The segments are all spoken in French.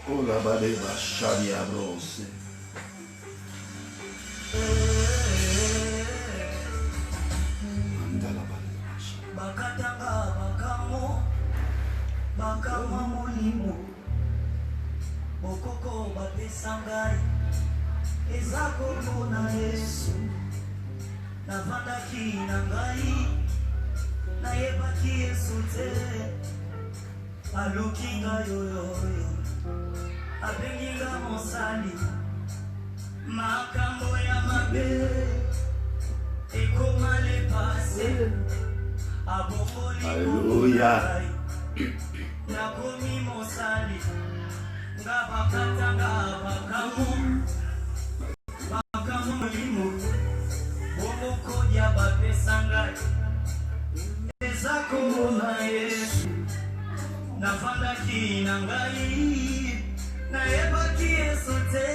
Ola badeva shadia brose. Andala badeva shadia. Bakatanga bakamo molimo. Okoko bapesangai. Ezako na Yesu. Navandaki nangai. Nayebaki Yesu te. Alukinga yoyoyo. Abenginga mosali. Makambo ya mabe. Ekoma le passé. Alléluia. Nakomi mosali. Ngabakata ngabakamu. Bakamu limo. Bomoko ya bapesangai. Ezako na Yesu. Navandaki nangai. Nayebaki Yesu te.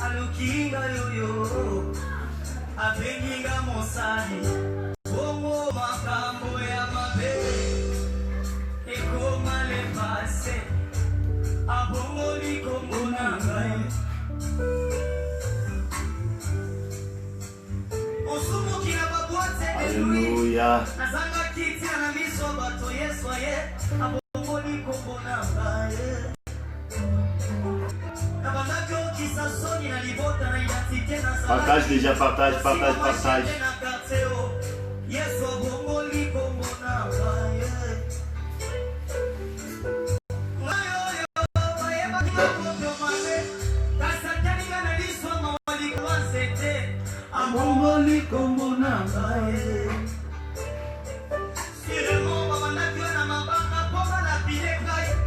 Alukinga yoyo. Abenginga mosali. Bongo makambo ya mabe. Ekoma le passé. Abongo likombo nangai. Osumuki na babote. Alléluia. Nazanga kiti na miso bato Yesu aye. Abongo likombo nangai. Partage déjà, partage.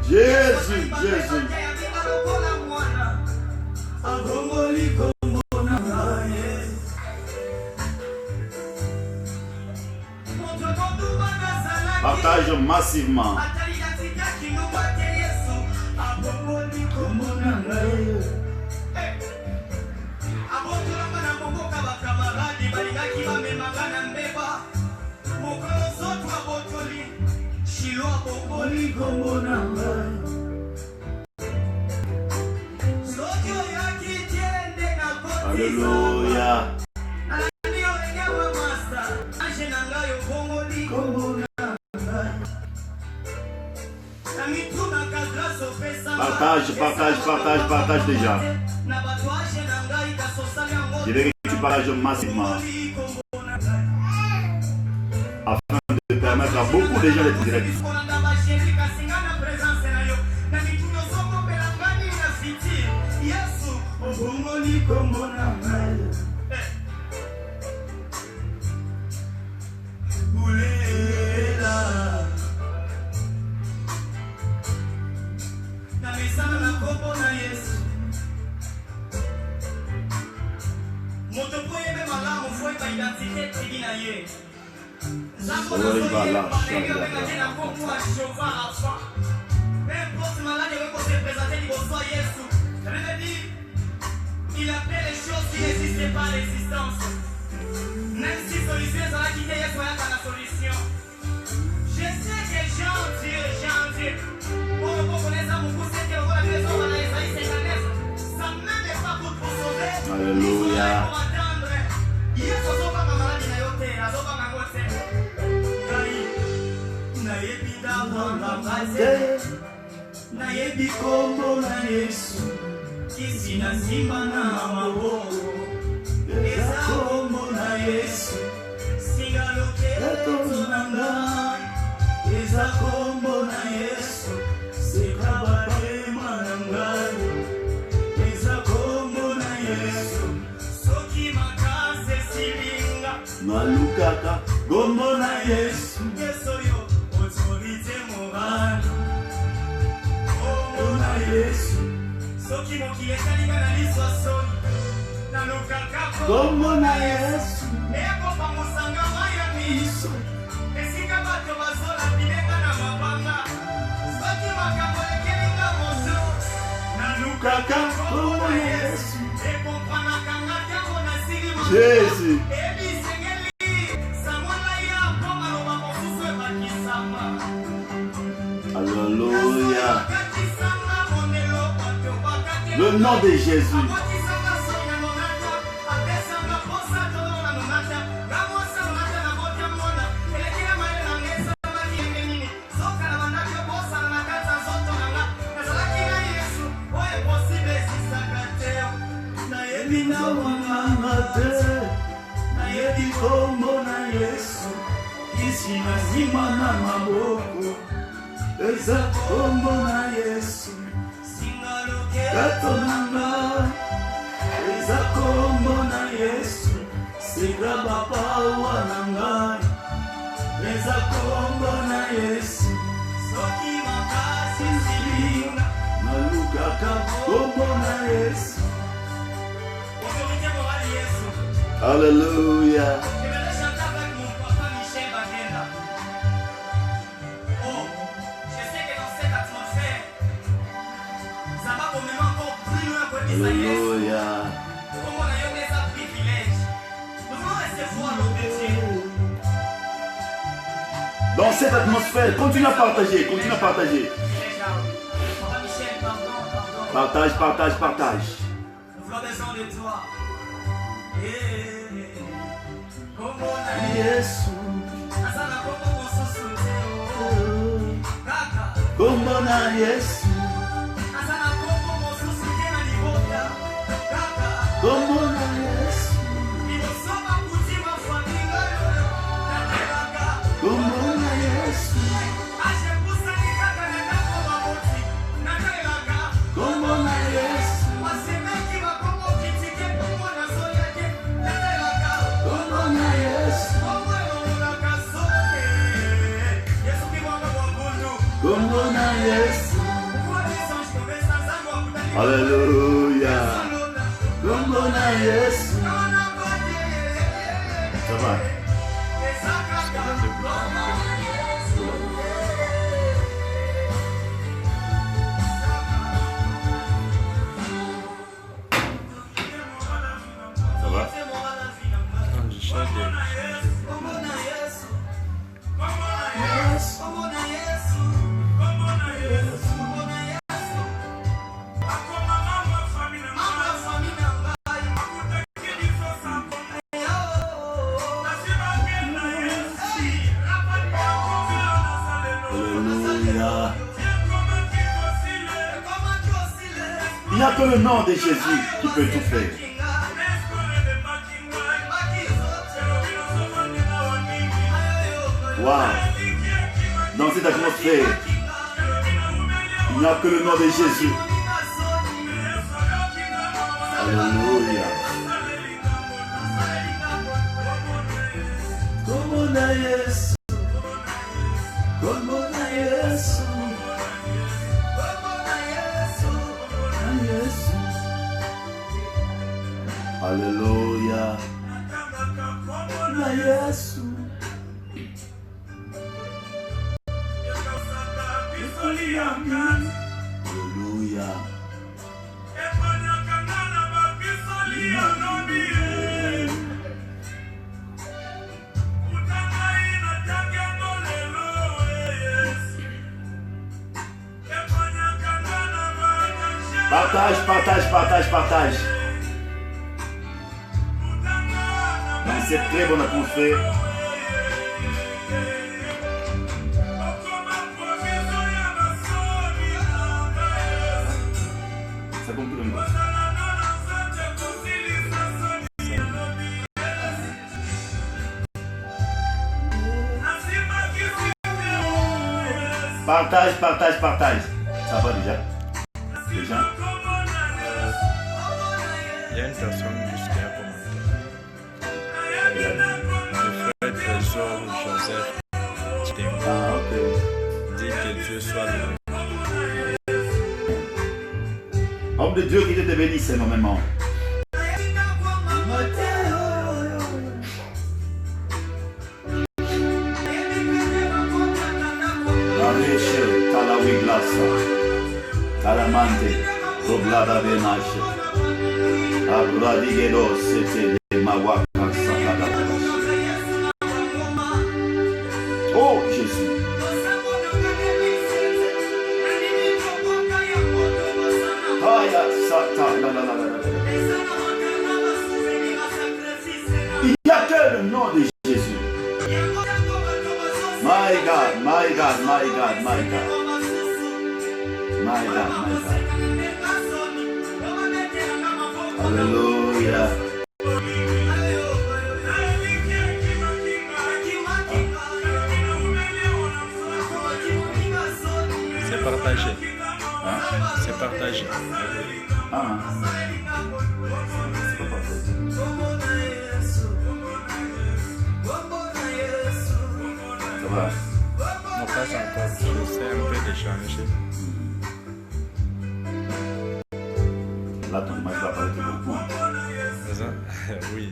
Jésus. Partage massivement. Alléluia. Partage déjà. Je vais que tu partages massivement afin de permettre à beaucoup de gens d'être directs. Il appelle les choses qui n'existaient pas à l'existence. Même si solution est la quitté, il y a la solution. Je sais que gentil. Pour le connaître ça, beaucoup c'est que la maison va aller ça même n'est pas pour sauver. Alléluia. Pour attendre. Il y a ce soir ma maladie na yote, la sopa na ngote. Na yebi da wanga baze. Na yebi kombo na Yesu. Kisi na simba na maboko. Eza kombo na Yesu. Singa loketo na ngai. Eza kombo na Yesu. Sekabadema na ngai. Eza kombo na Yesu. Soki makase silinga. Malukaka kombo na Yesu. Yesu yo autorité morale. Kombo na Yesu. Soki mokili esalinga na liso soni. Nalukaka kombo na Yesu. Ekopa mosanga maya miso. Esika bato bazola bilenga na mabanga. Soki makambo ekelinga moso. Nalukaka kombo na Yesu. Ekompanaka nga ntango nasili moso. Jésus. Ebisengeli samwana ya mpo maloba mosusu ebakisama. Alléluia. Bakisama Le nom de Jésus. Eza kombo na Yesu Katonanga Eza kombo na Yesu Siga baba wananga Eza kombo na Yesu Soki makasi silinga Malukaka kombo na Yesu Alléluia. Alléluia. Dans cette atmosphère, continue à partager, continue à partager. Partage, partage, partage. Nous avons besoin de toi. Kombo na Yesu Kombo na Yesu Kombo na Yesu Kombo na Yesu Kombo na Yesu Alléluia. Kombo na Yesu. Ça va. Ça va. Il n'y a que le nom de Jésus qui peut tout faire. Wow. Dans cette atmosphère, il n'y a que le nom de Jésus. Alléluia. Kombo na Yesu. Kombo na Yesu. Alléluia. Na Yesu. Alléluia. Partage, partage, partage, partage. Dans cette très bonne atmosphère. Ça compte le nom. Partage, partage, partage. Ça va déjà? Déjà? Il y a une personne juste qui a commenté. Le frère Trésor Joseph Tengo dit que Dieu soit loué. Homme de Dieu qui te bénisse énormément. Talawi glasa, talamante, doblada venache. Abradigelo sete mawaka sakada. Oh Jésus. Aya sa My God, my God, my God, my God. My God, my God. Alléluia. C'est partagé. Hein? C'est partagé. Ah. C'est pas partagé. Ça va? Non, pas encore. J'essaie un peu d'échanger. Là, ton image va apparaître beaucoup. C'est ça? Oui.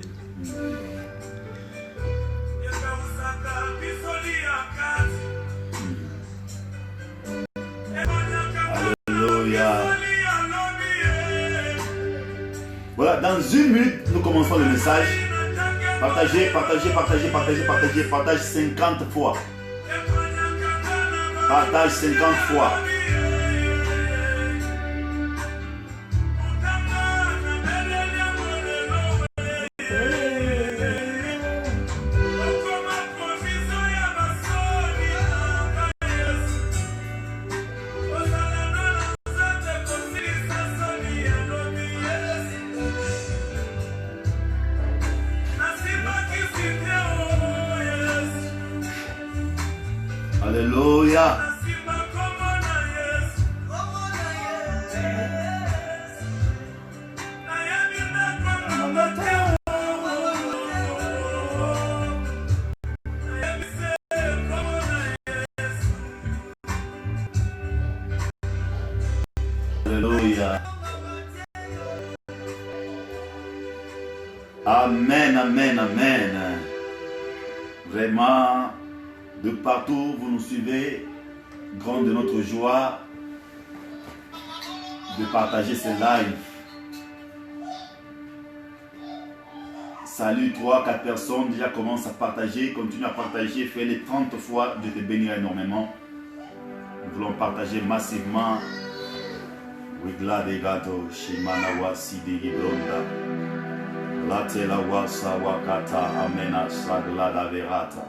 Alléluia. Voilà, dans 1 minute, nous commençons le message. Partagez, partagez, partagez, partagez, partagez, partage 50 fois. Partage 50 fois. Alléluia. Alléluia. Amen, amen, amen. Vraiment, de partout vous nous suivez, grande de notre joie de partager ces lives. Salut 3-4 personnes, déjà commence à partager, continue à partager, fais-les 30 fois, Dieu te bénira énormément. Nous voulons partager massivement. Wigladegato, Shimanawa Sidi Gibronda, Latelawa Sawakata, Amena Saglada Verata.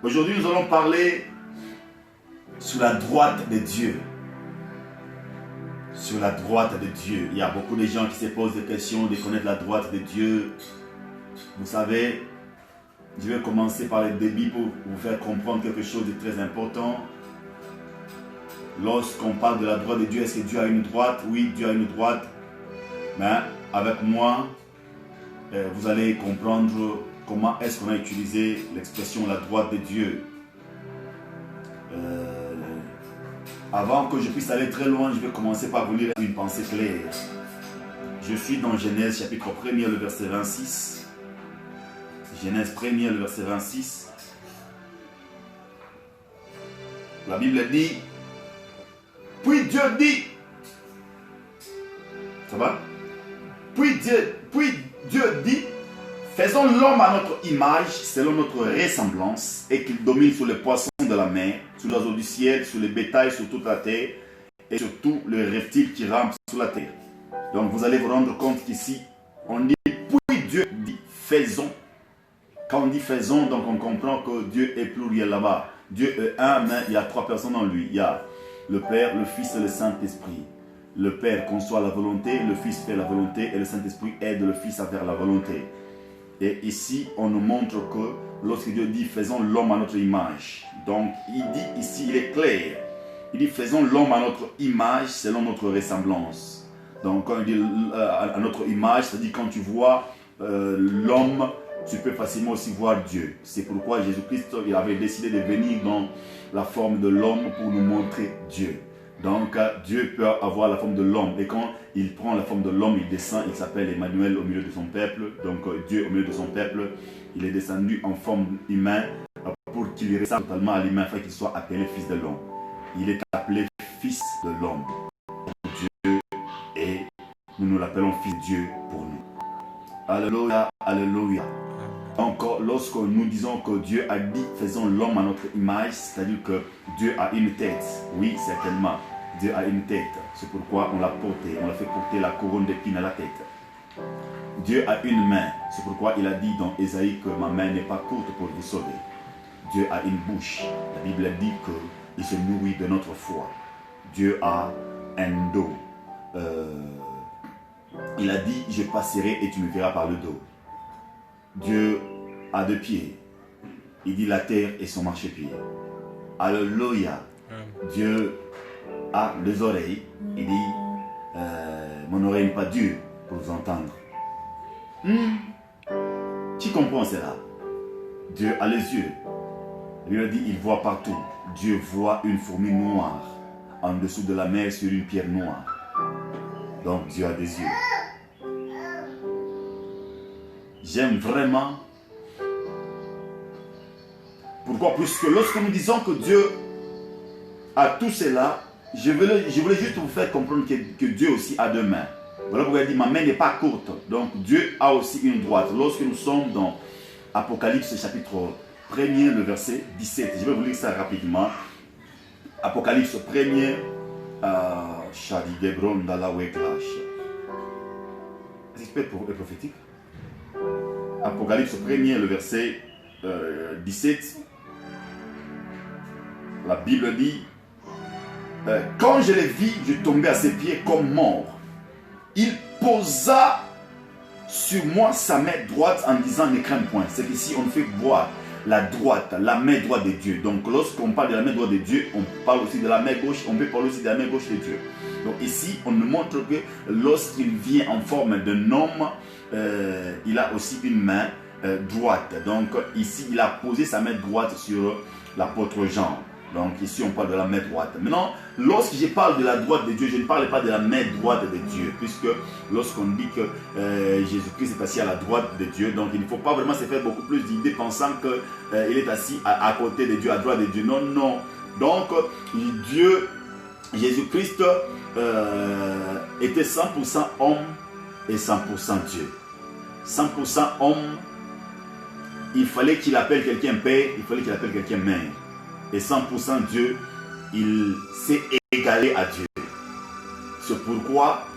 Aujourd'hui, nous allons parler sur la droite de Dieu. Sur la droite de Dieu. Il y a beaucoup de gens qui se posent des questions de connaître la droite de Dieu. Vous savez, je vais commencer par le début pour vous faire comprendre quelque chose de très important. Lorsqu'on parle de la droite de Dieu, est-ce que Dieu a une droite? Oui, Dieu a une droite. Mais avec moi, vous allez comprendre comment est-ce qu'on a utilisé l'expression la droite de Dieu. Avant que je puisse aller très loin, je vais commencer par vous lire une pensée claire. Je suis dans Genèse chapitre 1er, le verset 26. Genèse 1er, le verset 26. La Bible dit, puis Dieu dit, ça va? Puis Dieu dit, faisons l'homme à notre image, selon notre ressemblance, et qu'il domine sur les poissons de la mer, sur les oiseaux du ciel, sur les bétails, sur toute la terre, et sur tous les reptiles qui rampent sur la terre. Donc vous allez vous rendre compte qu'ici, on dit, puis Dieu dit, faisons. Quand on dit faisons, donc on comprend que Dieu est pluriel là-bas. Dieu est un, mais il y a 3 personnes en lui. Il y a le Père, le Fils et le Saint-Esprit. Le Père conçoit la volonté, le Fils fait la volonté, et le Saint-Esprit aide le Fils à faire la volonté. Et ici, on nous montre que lorsque Dieu dit faisons l'homme à notre image, donc il dit ici, il est clair, il dit faisons l'homme à notre image selon notre ressemblance. Donc quand il dit à notre image, c'est-à-dire quand tu vois l'homme, tu peux facilement aussi voir Dieu. C'est pourquoi Jésus-Christ il avait décidé de venir dans la forme de l'homme pour nous montrer Dieu. Donc Dieu peut avoir la forme de l'homme, et quand il prend la forme de l'homme, il descend, il s'appelle Emmanuel au milieu de son peuple. Donc Dieu au milieu de son peuple, il est descendu en forme humaine pour qu'il ressemble totalement à l'humain, afin qu'il soit appelé fils de l'homme. Il est appelé fils de l'homme, Dieu, et nous l'appelons fils de Dieu pour nous. Alléluia, alléluia. Donc lorsque nous disons que Dieu a dit faisons l'homme à notre image, c'est-à-dire que Dieu a une tête. Oui, certainement, Dieu a une tête. C'est pourquoi on l'a porté, on l'a fait porter la couronne d'épines à la tête. Dieu a une main. C'est pourquoi il a dit dans Ésaïe que ma main n'est pas courte pour vous sauver. Dieu a une bouche. La Bible dit qu'il se nourrit de notre foi. Dieu a un dos. Il a dit, je passerai et tu me verras par le dos. Dieu a 2 pieds. Il dit, la terre est son marchepied. Alléluia. Dieu a 2 oreilles. Il dit, mon oreille n'est pas dure pour vous entendre. Qui comprend cela? Dieu a les yeux. Il a dit, il voit partout. Dieu voit une fourmi noire en dessous de la mer sur une pierre noire. Donc Dieu a des yeux. J'aime vraiment. Pourquoi? Puisque lorsque nous disons que Dieu a tout cela, je voulais juste vous faire comprendre que Dieu aussi a 2 mains. Voilà pourquoi il dit, ma main n'est pas courte. Donc Dieu a aussi une droite. Lorsque nous sommes dans Apocalypse chapitre 1er, le verset 17. Je vais vous lire ça rapidement. Apocalypse 1er, Shadi Debron Dala Weklash. Est-ce que c'est prophétique? Apocalypse 1er, le verset 17. La Bible dit, quand je les vis, je tombais à ses pieds comme mort. Il posa sur moi sa main droite en disant, ne crains point. C'est qu'ici on fait voir la droite, la main droite de Dieu. Donc lorsqu'on parle de la main droite de Dieu, on parle aussi de la main gauche, on peut parler aussi de la main gauche de Dieu. Donc ici, on nous montre que lorsqu'il vient en forme d'un homme, il a aussi une main droite. Donc ici, il a posé sa main droite sur l'apôtre Jean. Donc ici, on parle de la main droite. Maintenant, lorsque je parle de la droite de Dieu, je ne parle pas de la main droite de Dieu. Puisque lorsqu'on dit que Jésus-Christ est assis à la droite de Dieu, donc il ne faut pas vraiment se faire beaucoup plus d'idées pensant qu'il est assis à côté de Dieu, à droite de Dieu. Non, non. Donc, Dieu, Jésus-Christ était 100% homme et 100% Dieu. 100% homme, il fallait qu'il appelle quelqu'un père, il fallait qu'il appelle quelqu'un mère. Et 100% Dieu, il s'est égalé à Dieu. C'est pourquoi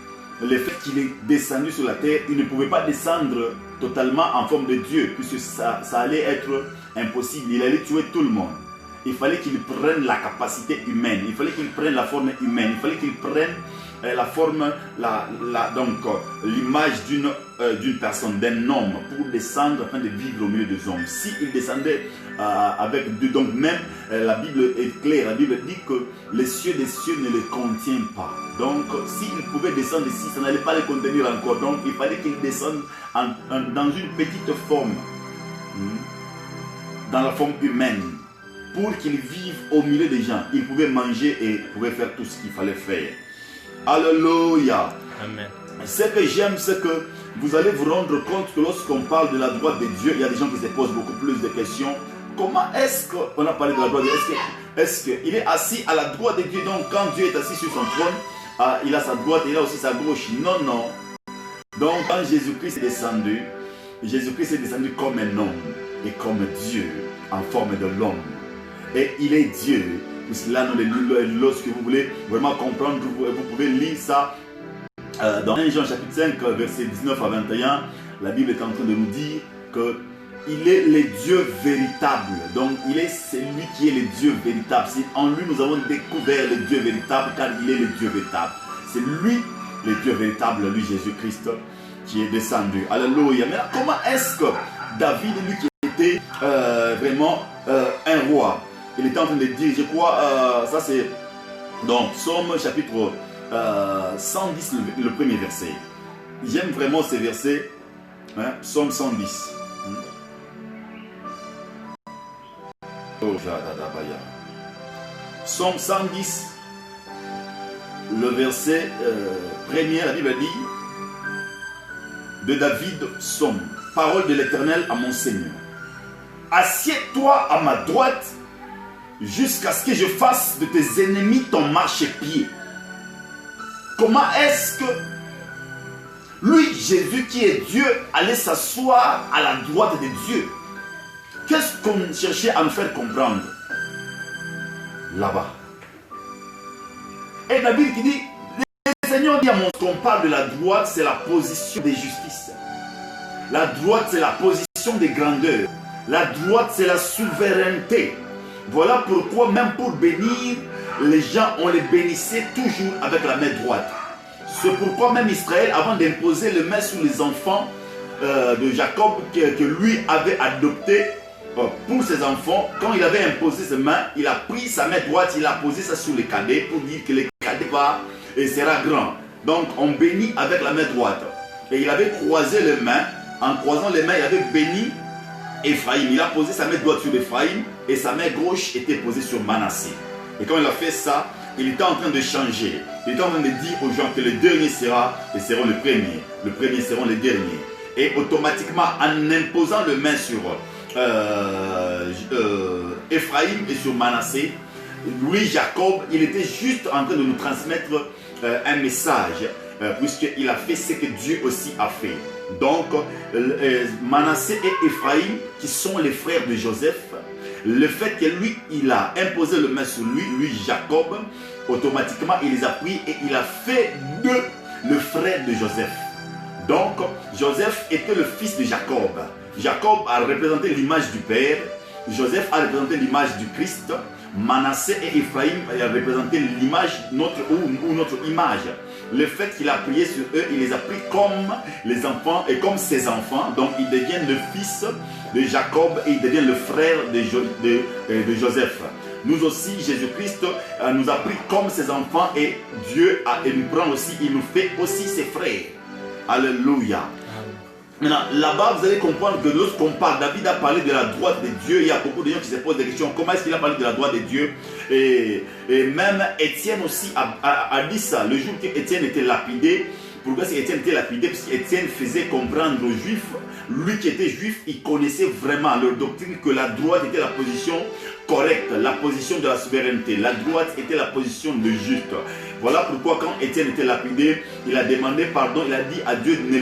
le fait qu'il est descendu sur la terre, il ne pouvait pas descendre totalement en forme de Dieu, puisque ça allait être impossible. Il allait tuer tout le monde. Il fallait qu'il prenne la capacité humaine, il fallait qu'il prenne la forme humaine, il fallait qu'il prenne la forme, donc l'image d'une personne, d'un homme, pour descendre afin de vivre au milieu des hommes. S'il descendait avec Dieu, donc même la Bible est claire, la Bible dit que les cieux des cieux ne les contiennent pas. Donc s'il pouvait descendre ici, ça n'allait pas les contenir encore. Donc il fallait qu'il descende dans une petite forme, dans la forme humaine, pour qu'il vive au milieu des gens. Il pouvait manger et pouvait faire tout ce qu'il fallait faire. Alléluia. Amen. Ce que j'aime, c'est que vous allez vous rendre compte que lorsqu'on parle de la droite de Dieu, il y a des gens qui se posent beaucoup plus de questions. Comment est-ce qu'on a parlé de la droite de Dieu? Est-ce qu'il est assis à la droite de Dieu? Donc quand Dieu est assis sur son trône, il a sa droite et il a aussi sa gauche. Non, non. Donc quand Jésus-Christ est descendu comme un homme et comme Dieu en forme de l'homme. Et il est Dieu. Là, lorsque vous voulez vraiment comprendre, vous pouvez lire ça dans 1 Jean chapitre 5, verset 19 à 21. La Bible est en train de nous dire qu'il est le Dieu véritable. Donc, il est celui qui est le Dieu véritable. En lui, nous avons découvert le Dieu véritable, car il est le Dieu véritable. C'est lui, le Dieu véritable, lui, Jésus-Christ, qui est descendu. Alléluia. Mais là, comment est-ce que David, lui qui était vraiment un roi, il était en train de dire, je crois, ça c'est donc Psaume chapitre 110, le premier verset. J'aime vraiment ces versets, Psaume 110. Psaume 110, le verset premier, la Bible dit, de David, Psaume, parole de l'Éternel à mon Seigneur. Assieds-toi à ma droite, jusqu'à ce que je fasse de tes ennemis ton marchepied. Comment est-ce que lui, Jésus qui est Dieu, allait s'asseoir à la droite de Dieu? Qu'est-ce qu'on cherchait à nous faire comprendre là-bas? Et la Bible qui dit, le Seigneur dit à mon qu'on parle de la droite, c'est la position de justice. La droite, c'est la position de grandeur. La droite, c'est la souveraineté. Voilà pourquoi, même pour bénir, les gens, on les bénissait toujours avec la main droite. C'est pourquoi même Israël, avant d'imposer le main sur les enfants de Jacob, que lui avait adopté pour ses enfants, quand il avait imposé ses mains, il a pris sa main droite, il a posé ça sur les cadets pour dire que les cadets va et sera grand. Donc on bénit avec la main droite. Et il avait croisé les mains. En croisant les mains, il avait béni Ephraïm. Il a posé sa main droite sur Ephraïm et sa main gauche était posée sur Manassé. Et quand il a fait ça, il était en train de changer. Il était en train de dire aux gens que le dernier seront les premiers seront les derniers. Et automatiquement, en imposant le main sur Ephraïm et sur Manassé, lui, Jacob, il était juste en train de nous transmettre un message, puisqu'il a fait ce que Dieu aussi a fait. Donc, Manassé et Ephraïm, qui sont les frères de Joseph, le fait que lui, il a imposé le main sur lui, Jacob, automatiquement, il les a pris et il a fait d'eux le frère de Joseph. Donc, Joseph était le fils de Jacob. Jacob a représenté l'image du Père. Joseph a représenté l'image du Christ. Manassé et Ephraïm ont représenté l'image, notre image. Le fait qu'il a prié sur eux, il les a pris comme les enfants et comme ses enfants. Donc, ils deviennent le fils de Jacob et ils deviennent le frère de Joseph. Nous aussi, Jésus-Christ nous a pris comme ses enfants et Dieu nous prend aussi, il nous fait aussi ses frères. Alléluia. Maintenant, là-bas, vous allez comprendre que lorsqu'on parle, David a parlé de la droite de Dieu. Il y a beaucoup de gens qui se posent des questions. Comment est-ce qu'il a parlé de la droite de Dieu? Et même Étienne aussi a dit ça. Le jour qu'Étienne était lapidé, pourquoi Étienne était lapidé? Parce qu'Étienne faisait comprendre aux Juifs, lui qui était juif, il connaissait vraiment leur doctrine, que la droite était la position correcte, la position de la souveraineté. La droite était la position de juste. Voilà pourquoi quand Étienne était lapidé, il a demandé pardon, il a dit à Dieu ne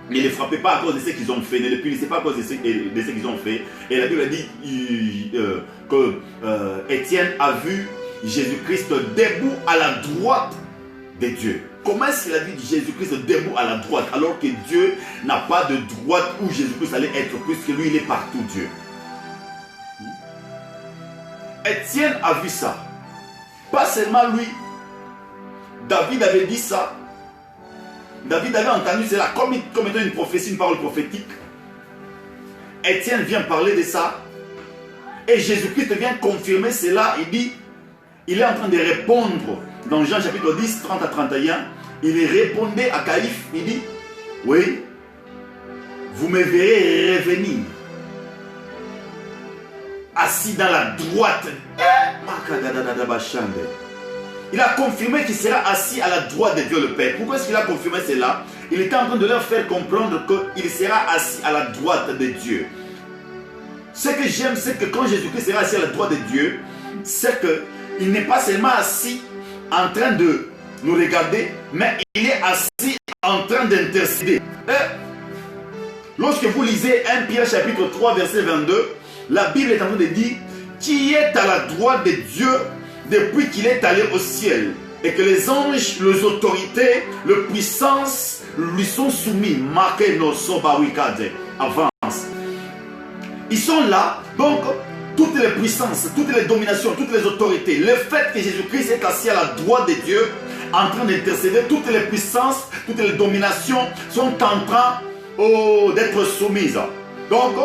les frappez pas à cause de ce qu'ils ont fait, ne les punissez pas à cause de ce qu'ils ont fait. Et la Bible a dit que Étienne a vu Jésus-Christ debout à la droite de Dieu. Comment est-ce qu'il a vu Jésus-Christ debout à la droite alors que Dieu n'a pas de droite où Jésus-Christ allait être, puisque lui il est partout Dieu? Étienne a vu ça. Pas seulement lui. David avait dit ça. David avait entendu cela comme étant une prophétie, une parole prophétique. Étienne vient parler de ça. Et Jésus-Christ vient confirmer cela. Il dit, il est en train de répondre dans Jean chapitre 10, 30 à 31. Il répondait à Caïphe. Il dit, oui, vous me verrez revenir assis dans la droite. Il a confirmé qu'il sera assis à la droite de Dieu le Père. Pourquoi est-ce qu'il a confirmé cela? Il était en train de leur faire comprendre qu'il sera assis à la droite de Dieu. Ce que j'aime, c'est que quand Jésus-Christ sera assis à la droite de Dieu, c'est qu'il n'est pas seulement assis en train de nous regarder, mais il est assis en train d'intercéder. Lorsque vous lisez 1 Pierre chapitre 3 verset 22, la Bible est en train de dire qui est à la droite de Dieu depuis qu'il est allé au ciel, et que les anges, les autorités, les puissances lui sont soumis. Marquez nos sobarikade. Avance. Ils sont là, donc toutes les puissances, toutes les dominations, toutes les autorités. Le fait que Jésus-Christ est assis à la droite de Dieu, en train d'intercéder, toutes les puissances, toutes les dominations sont en train d'être soumises. Donc,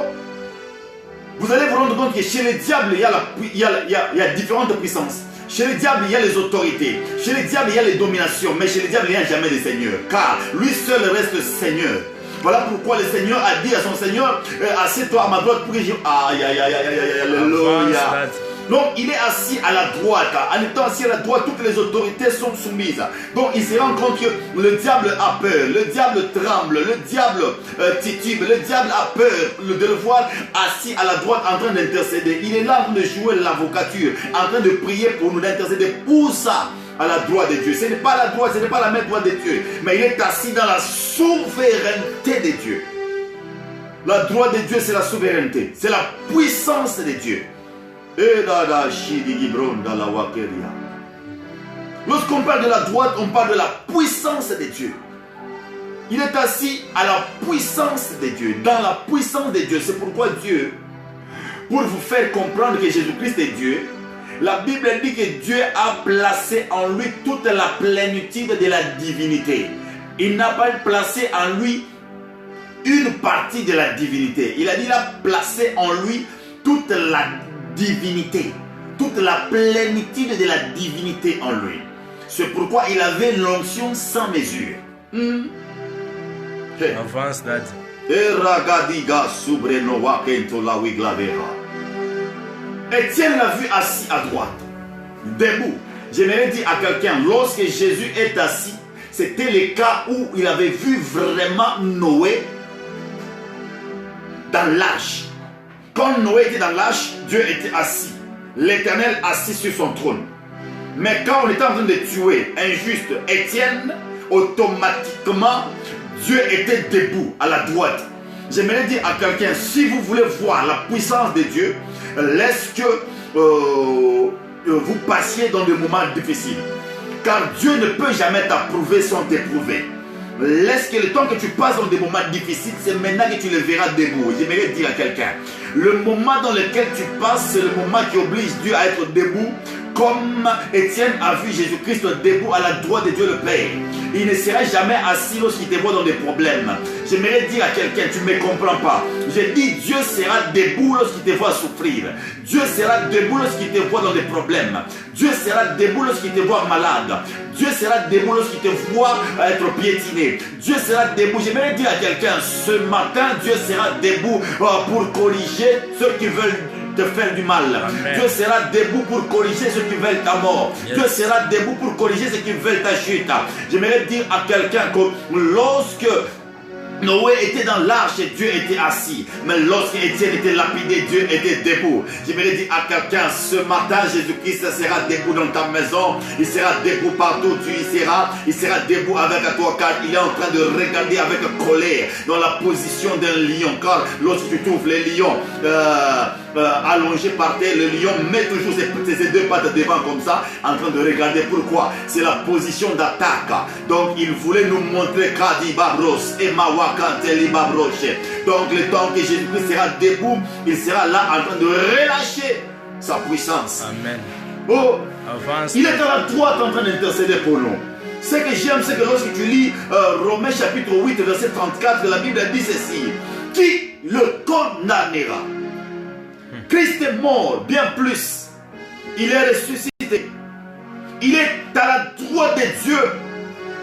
vous allez vous rendre compte que chez les diables, il y a différentes puissances. Chez les diables, il y a les autorités. Chez les diables, il y a les dominations. Mais chez les diables, il n'y a jamais de Seigneur. Car lui seul reste Seigneur. Voilà pourquoi le Seigneur a dit à son Seigneur, assieds-toi à ma droite pour que je... Aïe, aïe, aïe, aïe, aïe, alléluia. Donc, il est assis à la droite. En étant assis à la droite, toutes les autorités sont soumises. Donc, il se rend compte que le diable a peur. Le diable tremble. Le diable titube. Le diable a peur de le voir assis à la droite en train d'intercéder. Il est là en train de jouer l'avocature, en train de prier pour nous, d'intercéder pour ça. À la droite de Dieu. Ce n'est pas la droite, ce n'est pas la main droite de Dieu. Mais il est assis dans la souveraineté de Dieu. La droite de Dieu, c'est la souveraineté. C'est la puissance de Dieu. Lorsqu'on parle de la droite, on parle de la puissance de Dieu. Il est assis à la puissance de Dieu, dans la puissance de Dieu. C'est pourquoi Dieu, pour vous faire comprendre que Jésus-Christ est Dieu, la Bible dit que Dieu a placé en lui toute la plénitude de la divinité. Il n'a pas placé en lui une partie de la divinité. Il a dit qu'il a placé en lui toute la divinité, toute la plénitude de la divinité en lui. C'est pourquoi il avait l'onction sans mesure. Avance, Daddy. Étienne l'a vu assis à droite, debout. J'aimerais dire à quelqu'un, lorsque Jésus est assis, c'était le cas où il avait vu vraiment Noé dans l'arche. Quand Noé était dans l'arche, Dieu était assis. L'Éternel assis sur son trône. Mais quand on était en train de tuer un juste Étienne, automatiquement, Dieu était debout à la droite. J'aimerais dire à quelqu'un, si vous voulez voir la puissance de Dieu, laisse que vous passiez dans des moments difficiles. Car Dieu ne peut jamais t'approuver sans t'éprouver. Laisse que le temps que tu passes dans des moments difficiles, c'est maintenant que tu le verras debout. J'aimerais dire à quelqu'un, le moment dans lequel tu passes, c'est le moment qui oblige Dieu à être debout. Comme Étienne a vu Jésus-Christ debout à la droite de Dieu le Père. Il ne sera jamais assis lorsqu'il te voit dans des problèmes. J'aimerais dire à quelqu'un, tu ne me comprends pas. J'ai dit, Dieu sera debout lorsqu'il te voit souffrir. Dieu sera debout lorsqu'il te voit dans des problèmes. Dieu sera debout lorsqu'il te voit malade. Dieu sera debout lorsqu'il te voit être piétiné. Dieu sera debout. J'aimerais dire à quelqu'un, ce matin, Dieu sera debout pour corriger ceux qui veulent te faire du mal. Amen. Dieu sera debout pour corriger ceux qui veulent ta mort. Yes. Dieu sera debout pour corriger ceux qui veulent ta chute. J'aimerais dire à quelqu'un que lorsque Noé était dans l'arche et Dieu était assis. Mais lorsque Étienne était lapidé, Dieu était debout. J'aimerais dire à quelqu'un, ce matin, Jésus-Christ sera debout dans ta maison. Il sera debout partout où tu y seras. Il sera debout avec toi car il est en train de regarder avec colère dans la position d'un lion. Car lorsque tu trouves les lions allongés par terre, le lion met toujours ses deux pattes devant comme ça, en train de regarder. Pourquoi? C'est la position d'attaque. Donc il voulait nous montrer Kadibabros et Mawa. Donc le temps que Jésus-Christ sera debout, il sera là en train de relâcher sa puissance. Amen. Oh, Avance. il est à la droite en train d'intercéder pour nous. Ce que j'aime, c'est que lorsque tu lis Romains chapitre 8, verset 34, la Bible dit ceci. Qui le condamnera? Christ est mort, bien plus. Il est ressuscité. Il est à la droite de Dieu.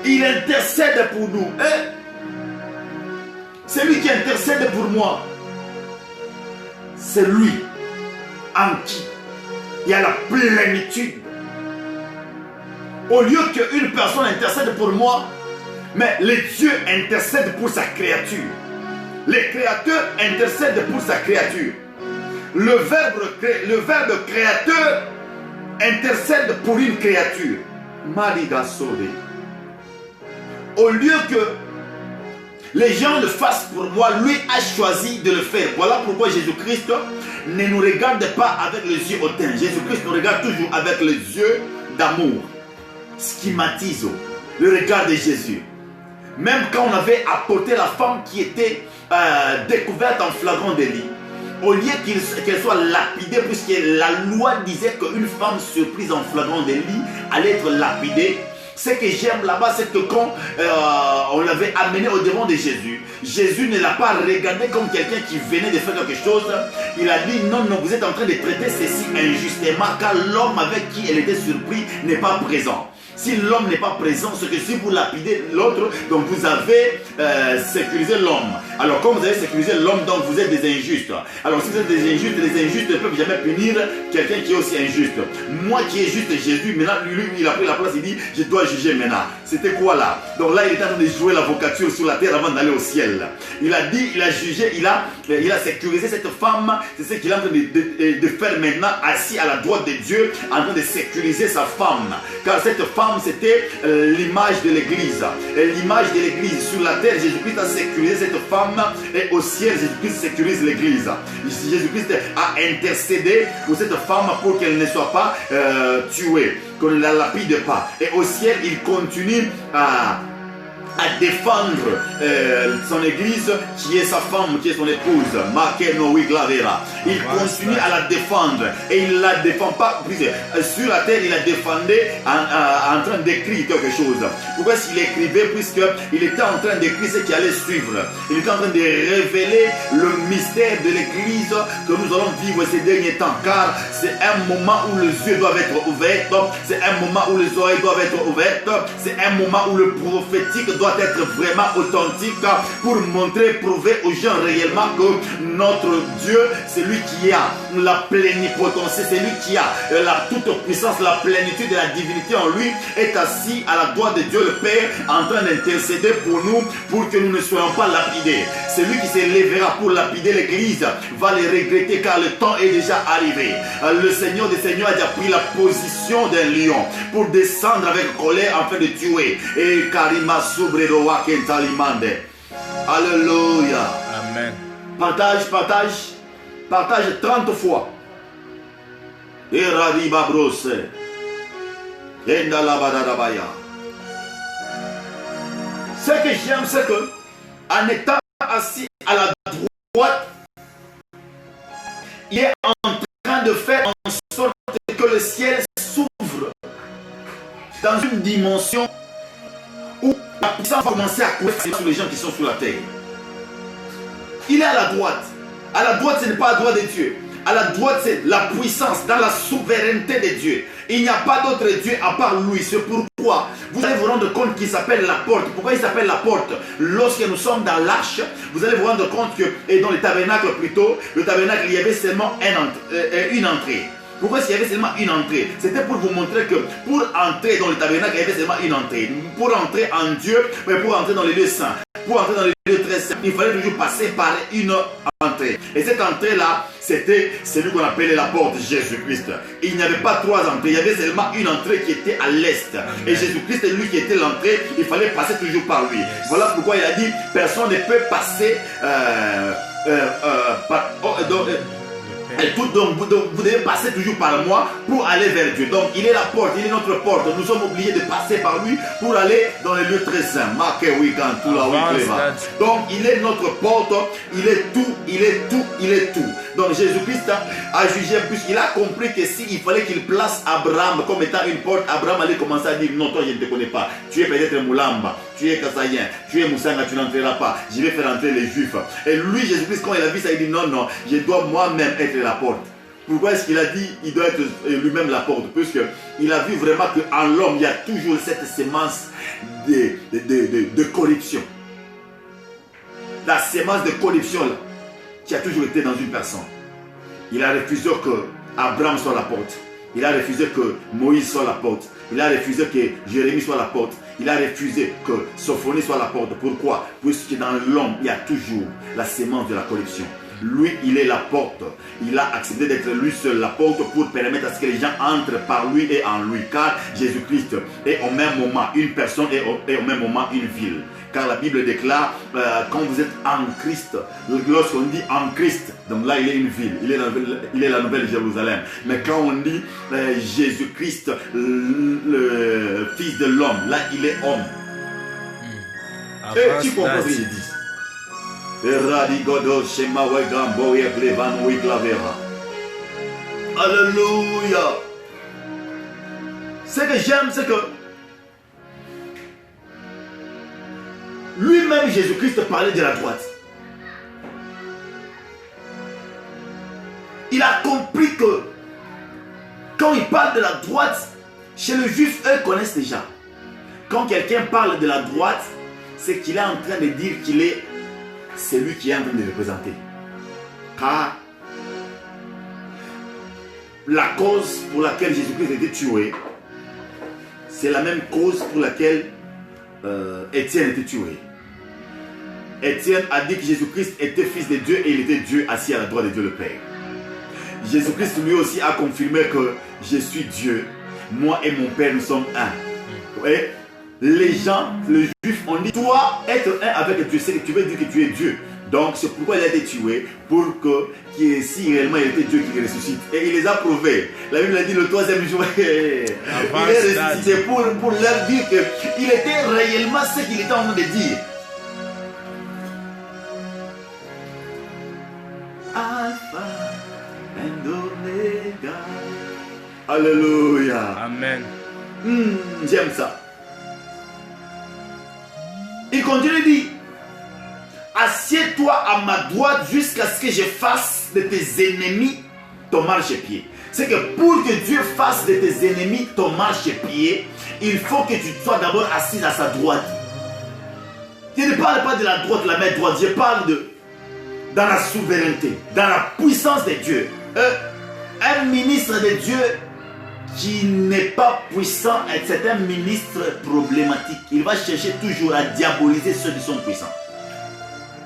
Il intercède pour nous. C'est lui qui intercède pour moi. C'est lui en qui il y a la plénitude. Au lieu qu'une personne intercède pour moi, mais le Dieu intercède pour sa créature. Le Créateur intercède pour sa créature. Le verbe créateur intercède pour une créature. Marigasode. Au lieu que les gens le fassent pour moi, lui a choisi de le faire. Voilà pourquoi Jésus-Christ ne nous regarde pas avec les yeux hautains. Jésus-Christ nous regarde toujours avec les yeux d'amour. Schématise le regard de Jésus. Même quand on avait apporté la femme qui était découverte en flagrant délit, au lieu qu'elle soit lapidée, puisque la loi disait qu'une femme surprise en flagrant délit allait être lapidée, ce que j'aime là-bas, c'est que quand on l'avait amené au devant de Jésus, Jésus ne l'a pas regardé comme quelqu'un qui venait de faire quelque chose. Il a dit non, non, vous êtes en train de traiter ceci injustement, car l'homme avec qui elle était surpris n'est pas présent. Si l'homme n'est pas présent, c'est que si vous lapidez l'autre, donc vous avez sécurisé l'homme. Alors comme vous avez sécurisé l'homme, donc vous êtes des injustes. Alors si vous êtes des injustes, les injustes ne peuvent jamais punir quelqu'un qui est aussi injuste. Moi qui est juste Jésus, maintenant lui il a pris la place, il dit je dois juger maintenant. C'était quoi là? Donc là il est en train de jouer l'avocature sur la terre avant d'aller au ciel. Il a dit, il a jugé, il a sécurisé cette femme. C'est ce qu'il est en train de faire maintenant, assis à la droite de Dieu, en train de sécuriser sa femme. Car cette femme, c'était l'image de l'église. Et l'image de l'église sur la terre, Jésus-Christ a sécurisé cette femme. Et au ciel, Jésus-Christ sécurise l'église. Jésus-Christ a intercédé pour cette femme pour qu'elle ne soit pas tuée, qu'on ne la lapide pas. Et au ciel, il continue à à défendre son église qui est sa femme, qui est son épouse. Il continue à la défendre et il ne la défend pas. Sur la terre, il la défendait en train d'écrire quelque chose. Pourquoi est-ce qu'il écrivait? Puisqu'il était en train d'écrire ce qui allait suivre. Il était en train de révéler le mystère de l'église que nous allons vivre ces derniers temps. Car c'est un moment où les yeux doivent être ouverts, c'est un moment où les oreilles doivent être ouvertes, c'est un moment où le prophétique doit être vraiment authentique pour montrer, prouver aux gens réellement que notre Dieu, c'est lui qui a la plénipotence, c'est lui qui a la toute puissance, la plénitude de la divinité en lui, est assis à la droite de Dieu le Père en train d'intercéder pour nous, pour que nous ne soyons pas lapidés. Celui qui s'élèvera pour lapider l'église va les regretter car le temps est déjà arrivé. Le Seigneur des Seigneurs a déjà pris la position d'un lion pour descendre avec colère afin de tuer. Et Karima Subreroa Kentalimande. Alléluia. Amen. Partage 30 fois. Et Radiba Brose. Endalabadabaya. Ce que j'aime, c'est que en étant assis à la droite, il est en train de faire en sorte que le ciel s'ouvre dans une dimension où la puissance va commencer à courir sur les gens qui sont sur la terre. Il est à la droite. À la droite, ce n'est pas la droite de Dieu. À la droite, c'est la puissance dans la souveraineté de Dieu. Il n'y a pas d'autre Dieu à part lui. C'est pourquoi vous allez vous rendre compte qu'il s'appelle la porte. Pourquoi il s'appelle la porte? Lorsque nous sommes dans l'arche, vous allez vous rendre compte que, et dans le tabernacle plutôt, le tabernacle, il y avait seulement une entrée. Pourquoi est-ce qu'il y avait seulement une entrée? C'était pour vous montrer que pour entrer dans le tabernacle, il y avait seulement une entrée. Pour entrer en Dieu, mais pour entrer dans les lieux saints, pour entrer dans les lieux très saints, il fallait toujours passer par une entrée. Et cette entrée-là, c'était celui qu'on appelait la porte Jésus-Christ. Il n'y avait pas 3 entrées, il y avait seulement une entrée qui était à l'est. Et Jésus-Christ est lui qui était l'entrée, il fallait passer toujours par lui. Voilà pourquoi il a dit, personne ne peut passer donc vous devez passer toujours par moi pour aller vers Dieu. Donc il est la porte, il est notre porte. Nous sommes obligés de passer par lui pour aller dans les lieux très saints. Donc il est notre porte, il est tout, il est tout, il est tout. Donc Jésus-Christ a jugé, puisqu'il a compris que s'il fallait qu'il place Abraham comme étant une porte, Abraham allait commencer à dire non, toi je ne te connais pas. Tu es peut-être Moulamba, tu es Kassayen, tu es Moussanga, tu n'entreras pas. Je vais faire entrer les Juifs. Et lui, Jésus-Christ, quand il a vu ça, il dit non, non, je dois moi-même être la porte. Pourquoi est-ce qu'il a dit il doit être lui-même la porte? Puisqu'il a vu vraiment qu'en l'homme, il y a toujours cette sémence de corruption. La sémence de corruption là, qui a toujours été dans une personne. Il a refusé que Abraham soit la porte. Il a refusé que Moïse soit la porte. Il a refusé que Jérémie soit la porte. Il a refusé que Sophonie soit la porte. Pourquoi? Puisque dans l'homme, il y a toujours la sémence de la corruption. Lui, il est la porte. Il a accepté d'être lui seul la porte pour permettre à ce que les gens entrent par lui et en lui. Car Jésus-Christ est au même moment une personne et au même moment une ville. Car la Bible déclare, quand vous êtes en Christ, lorsqu'on dit en Christ, donc là il est une ville, il est la nouvelle Jérusalem. Mais quand on dit Jésus-Christ, le Fils de l'homme, là il est homme. Et tu comprends ce que je dis? Alléluia. Ce que j'aime, c'est que lui-même, Jésus-Christ, parlait de la droite. Il a compris que quand il parle de la droite, chez le juif, eux connaissent déjà. Quand quelqu'un parle de la droite, c'est qu'il est en train de dire qu'il est celui qui est en train de représenter. Car la cause pour laquelle Jésus-Christ a été tué, c'est la même cause pour laquelle Étienne était tué. Étienne a dit que Jésus-Christ était fils de Dieu et il était Dieu assis à la droite de Dieu le Père. Jésus-Christ lui aussi a confirmé que je suis Dieu, moi et mon Père nous sommes un. Et les gens, les juifs ont dit, toi être un avec Dieu, c'est que tu veux dire que tu es Dieu. Donc c'est pourquoi il a été tué, pour que si réellement il était Dieu qui ressuscite. Et il les a prouvés. La Bible a dit le troisième jour, il est ressuscité pour leur dire qu'il était réellement ce qu'il était en train de dire. Alpha and Omega. Alléluia. Amen. J'aime ça. Il continue de dire, assieds-toi à ma droite jusqu'à ce que je fasse de tes ennemis ton marchepied. C'est que pour que Dieu fasse de tes ennemis ton marchepied, il faut que tu sois d'abord assis à sa droite. Je ne parle pas de la droite, la main droite, je parle de dans la souveraineté, dans la puissance de Dieu. Un ministre de Dieu qui n'est pas puissant, c'est un ministre problématique. Il va chercher toujours à diaboliser ceux qui sont puissants.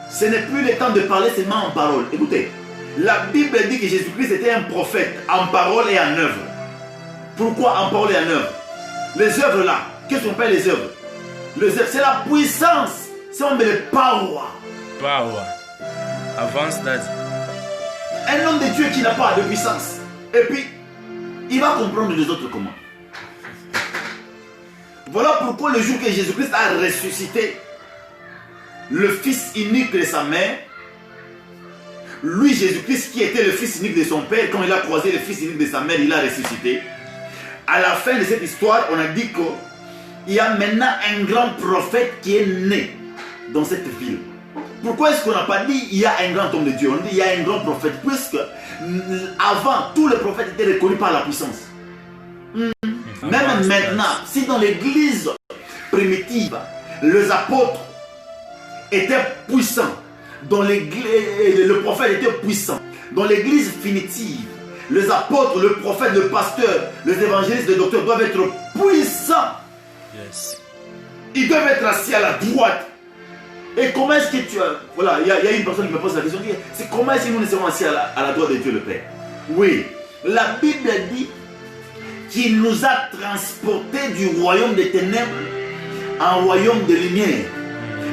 Ce n'est plus le temps de parler seulement en parole. Écoutez, la Bible dit que Jésus-Christ était un prophète en parole et en œuvre. Pourquoi en parole et en œuvre? Les œuvres là, qu'est-ce qu'on appelle les œuvres? Les œuvres, c'est la puissance. C'est on met le power. Power. Avance, Daddy. Un homme de Dieu qui n'a pas de puissance. Et puis, il va comprendre les autres comment. Voilà pourquoi le jour que Jésus-Christ a ressuscité le fils unique de sa mère, lui Jésus-Christ qui était le fils unique de son père, quand il a croisé le fils unique de sa mère, il a ressuscité. À la fin de cette histoire, on a dit qu'il y a maintenant un grand prophète qui est né dans cette ville. Pourquoi est-ce qu'on n'a pas dit il y a un grand homme de Dieu? On dit il y a un grand prophète, puisque avant, tous les prophètes étaient reconnus par la puissance. Même maintenant, si dans l'église primitive, les apôtres étaient puissants, dans le prophète était puissant, dans l'église finitive, les apôtres, le prophète, le pasteur, les évangélistes, les docteurs doivent être puissants. Yes. Ils doivent être assis à la droite. Et comment est-ce que tu as... Voilà, il y a une personne qui me pose la question, c'est comment est-ce que nous serons assis à la droite de Dieu le Père? Oui, la Bible dit qu'il nous a transportés du royaume des ténèbres en royaume de lumière.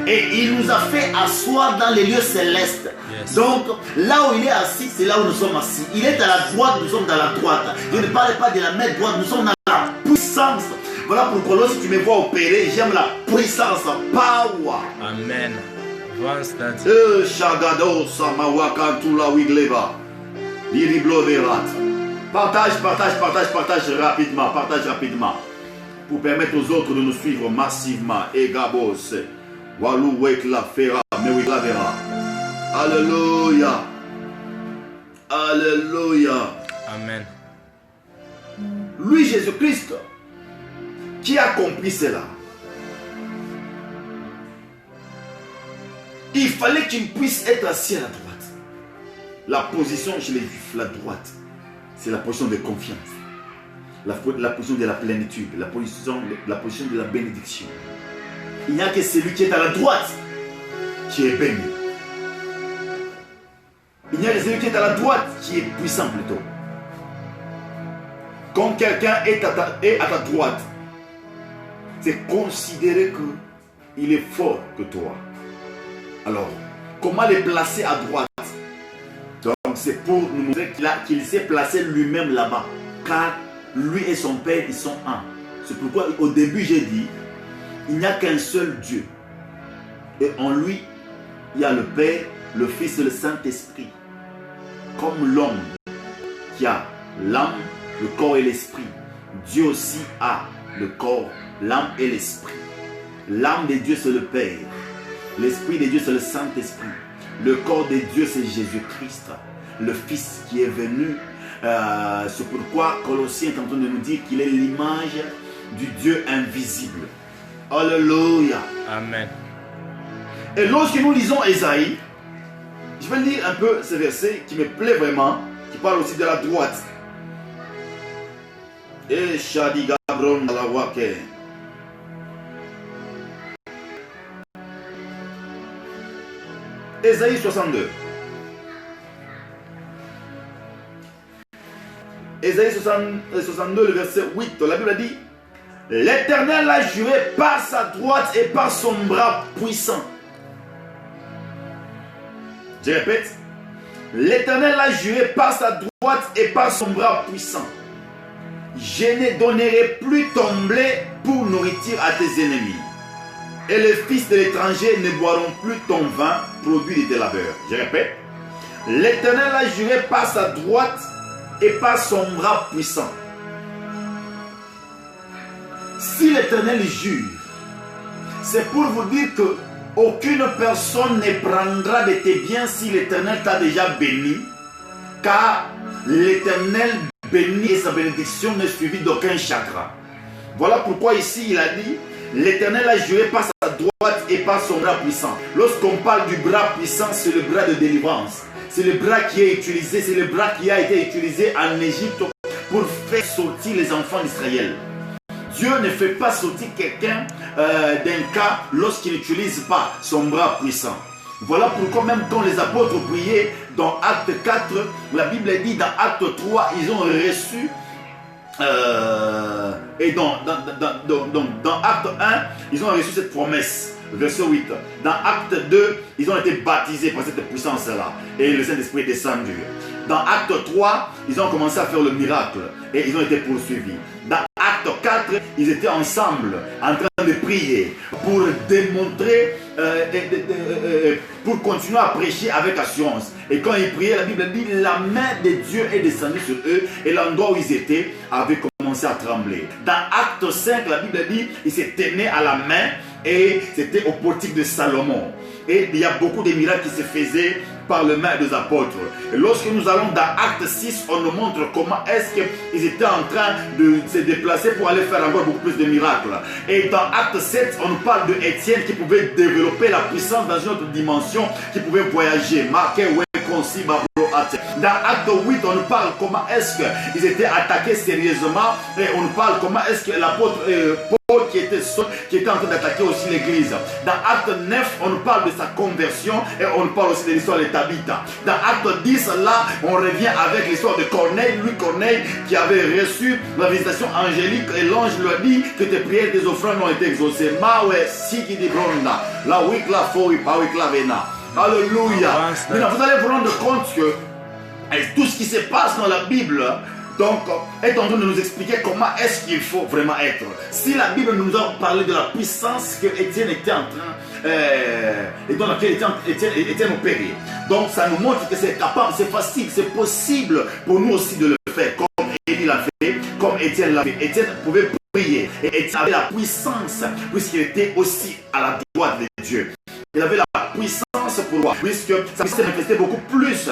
Et il nous a fait asseoir dans les lieux célestes. Yes. Donc, là où il est assis, c'est là où nous sommes assis. Il est à la droite, nous sommes dans la droite. Je ne parle pas de la main droite, nous sommes dans la puissance. Voilà pourquoi lorsque tu me vois opérer, j'aime la puissance, power. Amen. Avance, Daddy. Shagado Samawaka Tula Wigleva. Liribloverat. Partage rapidement, pour permettre aux autres de nous suivre massivement. Et Gabos, Walou Wekla Fera, Mewikla Vera. Alléluia. Alléluia. Amen. Lui, Jésus-Christ, qui a compris cela, il fallait qu'il puisse être assis à la droite. La position chez les Juifs, la droite, c'est la position de confiance, la position de la plénitude, la position de la bénédiction. Il n'y a que celui qui est à la droite qui est béni. Il n'y a que celui qui est à la droite qui est puissant plutôt. Quand quelqu'un est à ta droite, c'est considérer qu'il est fort que toi. Alors, comment les placer à droite? Donc, c'est pour nous montrer qu'il s'est placé lui-même là-bas. Car lui et son Père, ils sont un. C'est pourquoi, au début, j'ai dit, il n'y a qu'un seul Dieu. Et en lui, il y a le Père, le Fils et le Saint-Esprit. Comme l'homme qui a l'âme, le corps et l'esprit, Dieu aussi a le corps, l'âme et l'esprit. L'âme de Dieu, c'est le Père. L'esprit de Dieu, c'est le Saint-Esprit. Le corps de Dieu, c'est Jésus-Christ, le Fils qui est venu. C'est pourquoi Colossiens est en train de nous dire qu'il est l'image du Dieu invisible. Alléluia. Amen. Et lorsque nous lisons Ésaïe, je vais lire un peu ce verset qui me plaît vraiment, qui parle aussi de la droite. Et Shadi Gabron la Wake. Ésaïe 62. Ésaïe 62, le verset 8, la Bible dit: l'Éternel a juré par sa droite et par son bras puissant. Je répète, l'Éternel a juré par sa droite et par son bras puissant. Je ne donnerai plus ton blé pour nourriture à tes ennemis. Et les fils de l'étranger ne boiront plus ton vin, produit de tes labeurs. Je répète, l'Éternel a juré par sa droite et par son bras puissant. Si l'Éternel jure, c'est pour vous dire que aucune personne ne prendra de tes biens si l'Éternel t'a déjà béni, car l'Éternel bénit et sa bénédiction n'est suivie d'aucun chagrin. Voilà pourquoi ici il a dit, l'Éternel a juré par sa droite et par son bras puissant. Lorsqu'on parle du bras puissant, c'est le bras de délivrance. C'est le bras qui est utilisé, c'est le bras qui a été utilisé en Égypte pour faire sortir les enfants d'Israël. Dieu ne fait pas sortir quelqu'un d'un cas lorsqu'il n'utilise pas son bras puissant. Voilà pourquoi même quand les apôtres priaient dans Acte 4, la Bible dit dans Acte 3, ils ont reçu, et dans Acte 1, ils ont reçu cette promesse. Verset 8. Dans Acte 2, ils ont été baptisés par cette puissance-là. Et le Saint-Esprit est descendu. Dans Acte 3, ils ont commencé à faire le miracle. Et ils ont été poursuivis. Dans Acte 4, ils étaient ensemble, en train de prier, pour démontrer, pour continuer à prêcher avec assurance. Et quand ils priaient, la Bible dit, la main de Dieu est descendue sur eux, et l'endroit où ils étaient avait commencé à trembler. Dans Acte 5, la Bible dit, ils se tenaient à la main, et c'était au portique de Salomon. Et il y a beaucoup de miracles qui se faisaient par le main des apôtres. Et lorsque nous allons dans Acte 6, on nous montre comment est-ce qu'ils étaient en train de se déplacer pour aller faire encore beaucoup plus de miracles. Et dans Acte 7, on nous parle de Étienne qui pouvait développer la puissance dans une autre dimension, qui pouvait voyager. Dans Acte 8, on nous parle comment est-ce qu'ils étaient attaqués sérieusement. Et on nous parle comment est-ce que l'apôtre Paul qui était seul, qui était en train d'attaquer aussi l'église. Dans Acte 9, on nous parle de sa conversion et on nous parle aussi de l'histoire de Tabitha. Dans Acte 10, là, on revient avec l'histoire de Corneille. Lui, Corneille, qui avait reçu la visitation angélique et l'ange lui a dit que tes prières, tes offrandes ont été exaucées. Alléluia. Maintenant, vous allez vous rendre compte que tout ce qui se passe dans la Bible, donc, est en train de nous expliquer comment est-ce qu'il faut vraiment être. Si la Bible nous a parlé de la puissance que Étienne était en train, et dans laquelle Étienne opérait, donc ça nous montre que c'est capable, c'est facile, c'est possible pour nous aussi de le faire, comme Élie l'a fait, comme Étienne l'a fait. Étienne pouvait prier, et Étienne avait la puissance, puisqu'il était aussi à la droite de Dieu. Il avait la puissance pour voir, puisque ça s'est manifesté beaucoup plus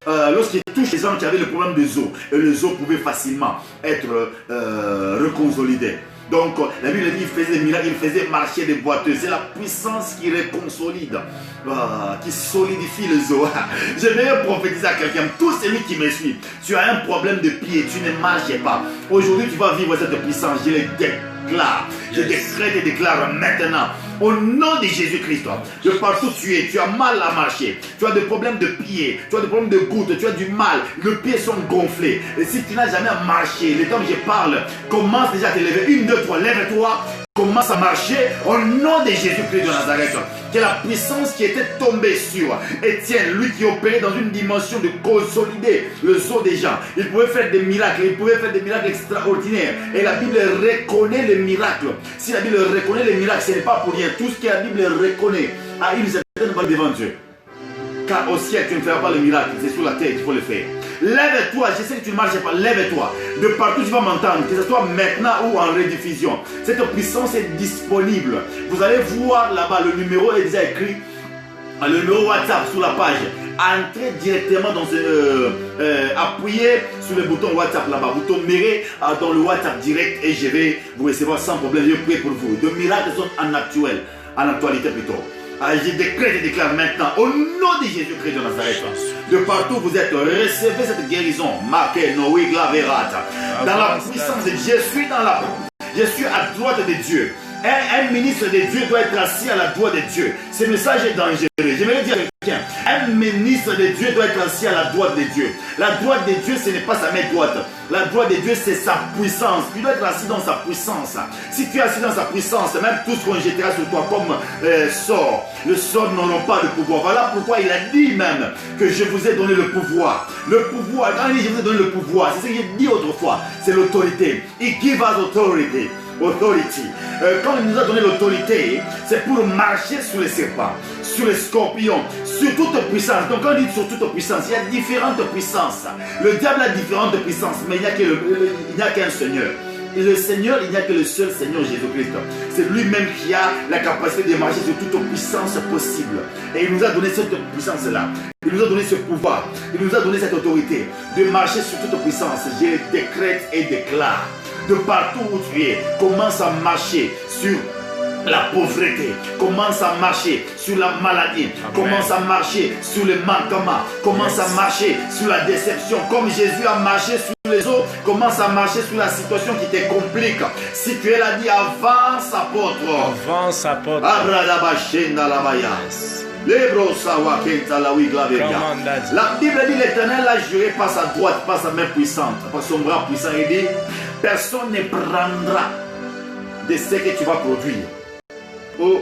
lorsqu'il touche les gens qui avaient le problème des os. Et les os pouvaient facilement être reconsolidés. Donc, la Bible dit qu'il faisait des miracles, il faisait marcher des boiteux. C'est la puissance qui reconsolide, qui solidifie les os. Je vais prophétiser à quelqu'un, tout celui qui me suit, tu as un problème de pied, tu ne marches pas. Aujourd'hui, tu vas vivre cette puissance. Je le déclare. Je décrète et déclare maintenant. Au nom de Jésus-Christ, de partout tu es, tu as mal à marcher, tu as des problèmes de pied, tu as des problèmes de gouttes, tu as du mal, les pieds sont gonflés. Et si tu n'as jamais marché, le temps que je parle, commence déjà à te lever. 1, 2, 3, lève-toi, commence à marcher au nom de Jésus-Christ de Nazareth. Que la puissance qui était tombée sur Étienne, lui qui opérait dans une dimension de consolider le os des gens, il pouvait faire des miracles, il pouvait faire des miracles extraordinaires. Et la Bible reconnaît les miracles. Si la Bible reconnaît les miracles, ce n'est pas pour rien. Tout ce que la Bible reconnaît a une certaine valeur devant Dieu. Car au ciel, tu ne feras pas le miracle, c'est sur la terre qu'il faut le faire. Lève-toi, je sais que tu ne marches pas, lève-toi. De partout, tu vas m'entendre, que ce soit maintenant ou en rediffusion. Cette puissance est disponible. Vous allez voir là-bas, le numéro est déjà écrit, le numéro WhatsApp sur la page. Entrez directement dans appuyez sur le bouton WhatsApp là-bas. Vous tomberez dans le WhatsApp direct et je vais vous recevoir sans problème. Je vais prier pour vous. De miracles sont en actualité plutôt. Je décrète et déclare maintenant, au nom de Jésus-Christ de Nazareth, de partout vous êtes, recevez cette guérison. Dans la puissance de Dieu, je suis à droite de Dieu. Un ministre de Dieu doit être assis à la droite de Dieu. Ce message est dangereux. J'aimerais dire à quelqu'un, un ministre de Dieu doit être assis à la droite de Dieu. La droite de Dieu, ce n'est pas sa main droite. La droite de Dieu, c'est sa puissance. Tu dois être assis dans sa puissance. Si tu es assis dans sa puissance, même tout ce qu'on jettera sur toi comme sort, le sort n'aura pas de pouvoir. Voilà pourquoi il a dit même que je vous ai donné le pouvoir. Le pouvoir, quand il dit je vous ai donné le pouvoir, c'est ce qu'il dit autrefois, c'est l'autorité. He give us authority. Authority. Quand il nous a donné l'autorité, c'est pour marcher sur les serpents, sur les scorpions, sur toute puissance. Donc quand on dit sur toute puissance, il y a différentes puissances. Le diable a différentes puissances, mais il n'y a qu'un Seigneur. Et le Seigneur, il n'y a que le seul Seigneur Jésus-Christ. C'est lui-même qui a la capacité de marcher sur toute puissance possible. Et il nous a donné cette puissance-là. Il nous a donné ce pouvoir. Il nous a donné cette autorité de marcher sur toute puissance. Je décrète et déclare. De partout où tu es, commence à marcher sur la pauvreté, commence à marcher sur la maladie, Amen. Commence à marcher sur le manquement, commence à marcher sur la déception, comme Jésus a marché sur les eaux, commence à marcher sur la situation qui te complique. Si tu es là, dit avance apôtre. Avance apôtre. La Bible dit l'Éternel a juré par sa droite, par sa main puissante, par son bras puissant. Il dit personne ne prendra de ce que tu vas produire. Oh.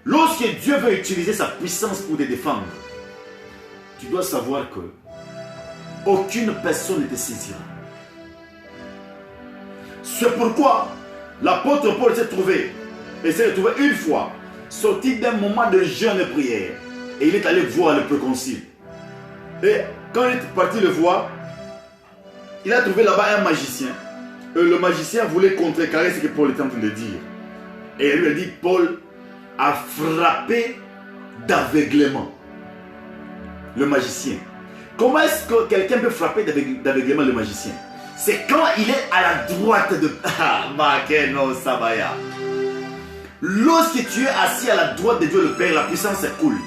Lorsque Dieu veut utiliser sa puissance pour te défendre, tu dois savoir que aucune personne ne te saisira. C'est pourquoi l'apôtre Paul s'est retrouvé une fois sorti d'un moment de jeûne et prière, et il est allé voir le préconcile. Et quand il est parti le voir, il a trouvé là-bas un magicien. Et le magicien voulait contrecarrer ce que Paul était en train de dire. Et il lui a dit, Paul a frappé d'aveuglement le magicien. Comment est-ce que quelqu'un peut frapper d'aveuglement le magicien? C'est quand il est à la droite de... Makeno Sabaya. Lorsque tu es assis à la droite de Dieu le Père, la puissance coule.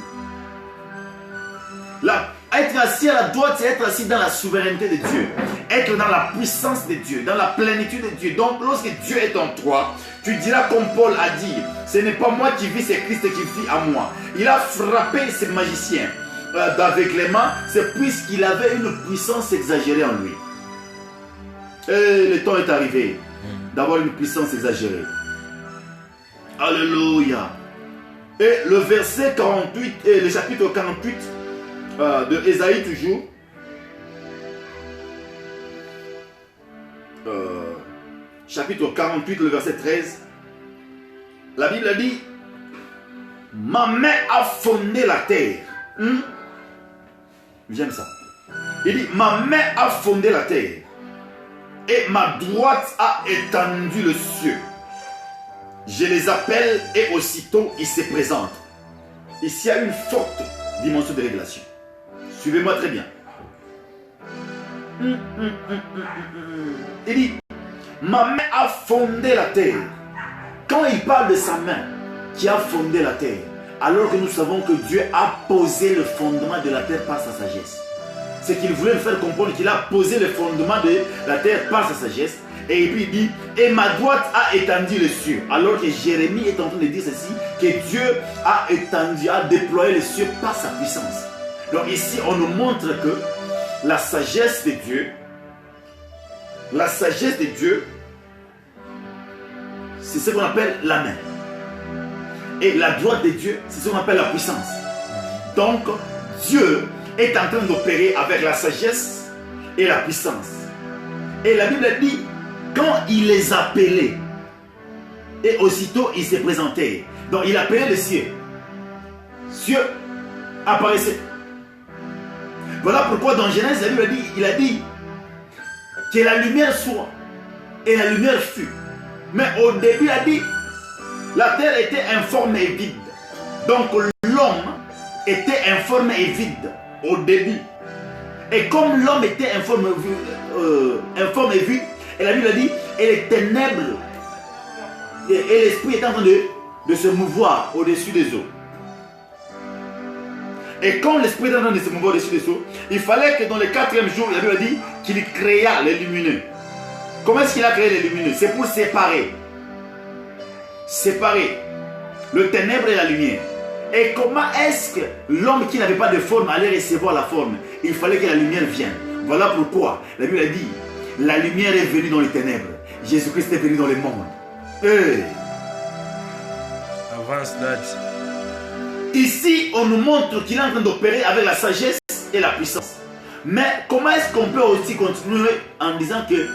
Être assis à la droite, c'est être assis dans la souveraineté de Dieu. Être dans la puissance de Dieu, dans la plénitude de Dieu. Donc, lorsque Dieu est en toi, tu diras comme Paul a dit, ce n'est pas moi qui vis, c'est Christ qui vit en moi. Il a frappé ce magicien d'aveuglement, c'est puisqu'il avait une puissance exagérée en lui. Et le temps est arrivé d'avoir une puissance exagérée. Alléluia. Et le verset 48, et le chapitre 48 de Ésaïe toujours. Chapitre 48, le verset 13. La Bible a dit, ma main a fondé la terre. J'aime ça. Il dit, ma main a fondé la terre et ma droite a étendu le ciel. Je les appelle et aussitôt ils se présentent. Ici, il y a une forte dimension de révélation. Suivez-moi très bien. Il dit, ma main a fondé la terre. Quand il parle de sa main qui a fondé la terre, alors que nous savons que Dieu a posé le fondement de la terre par sa sagesse. C'est qu'il voulait nous faire comprendre qu'il a posé le fondement de la terre par sa sagesse. Et puis il dit, et ma droite a étendu les cieux. Alors que Jérémie est en train de dire ceci, que Dieu a étendu, a déployé les cieux par sa puissance. Donc ici, on nous montre que la sagesse de Dieu, c'est ce qu'on appelle la main. Et la droite de Dieu, c'est ce qu'on appelle la puissance. Donc, Dieu est en train d'opérer avec la sagesse et la puissance. Et la Bible dit, quand il les appelait, et aussitôt ils se présentaient. Donc il appelait les cieux. Cieux apparaissaient. Voilà pourquoi dans Genèse, la Bible dit, il a dit que la lumière soit. Et la lumière fut. Mais au début, il a dit, la terre était informe et vide. Donc l'homme était informe et vide au début. Et comme l'homme était informe et vide, et la Bible a dit, et les ténèbres, et l'esprit est en train de se mouvoir au-dessus des eaux. Et quand l'esprit est en train de se mouvoir au-dessus des eaux, il fallait que dans le 4e jour, la Bible a dit qu'il créa les lumineux. Comment est-ce qu'il a créé les lumineux? C'est pour séparer séparer le ténèbre et la lumière. Et comment est-ce que l'homme qui n'avait pas de forme allait recevoir la forme? Il fallait que la lumière vienne. Voilà pourquoi la Bible a dit, la lumière est venue dans les ténèbres. Jésus-Christ est venu dans le monde. Avance, Dad. Ici, on nous montre qu'il est en train d'opérer avec la sagesse et la puissance. Mais comment est-ce qu'on peut aussi continuer en disant que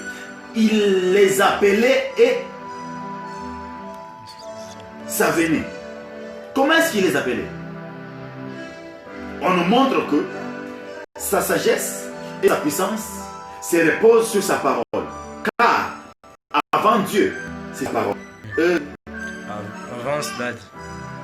il les appelait et ça venait? Comment est-ce qu'il les appelait? On nous montre que sa sagesse et sa puissance se reposent sur sa parole. Car avant Dieu, c'est sa parole. Avance, Dad.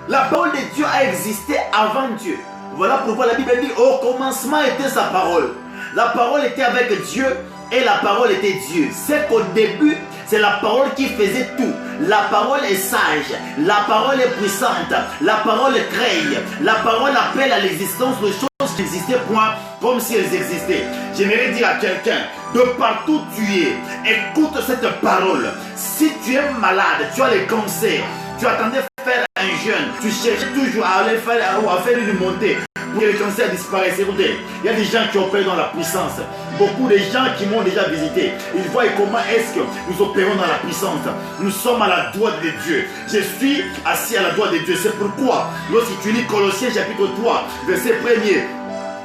La parole de Dieu a existé avant Dieu. Voilà pourquoi la Bible dit, au commencement était sa parole. La parole était avec Dieu et la parole était Dieu. C'est qu'au début, c'est la parole qui faisait tout. La parole est sage, la parole est puissante, la parole crée, la parole appelle à l'existence de choses qui n'existaient point comme si elles existaient. J'aimerais dire à quelqu'un, de partout où tu es, écoute cette parole. Si tu es malade, tu as le cancer, tu attendais faire un jeûne, tu cherchais toujours à aller faire, ou à faire une montée pour que le cancer disparaisse. Écoutez, il y a des gens qui opèrent dans la puissance. Beaucoup de gens qui m'ont déjà visité, ils voient comment est-ce que nous opérons dans la puissance. Nous sommes à la droite de Dieu. Je suis assis à la droite de Dieu. C'est pourquoi, lorsque tu lis Colossiens chapitre 3, verset 1er,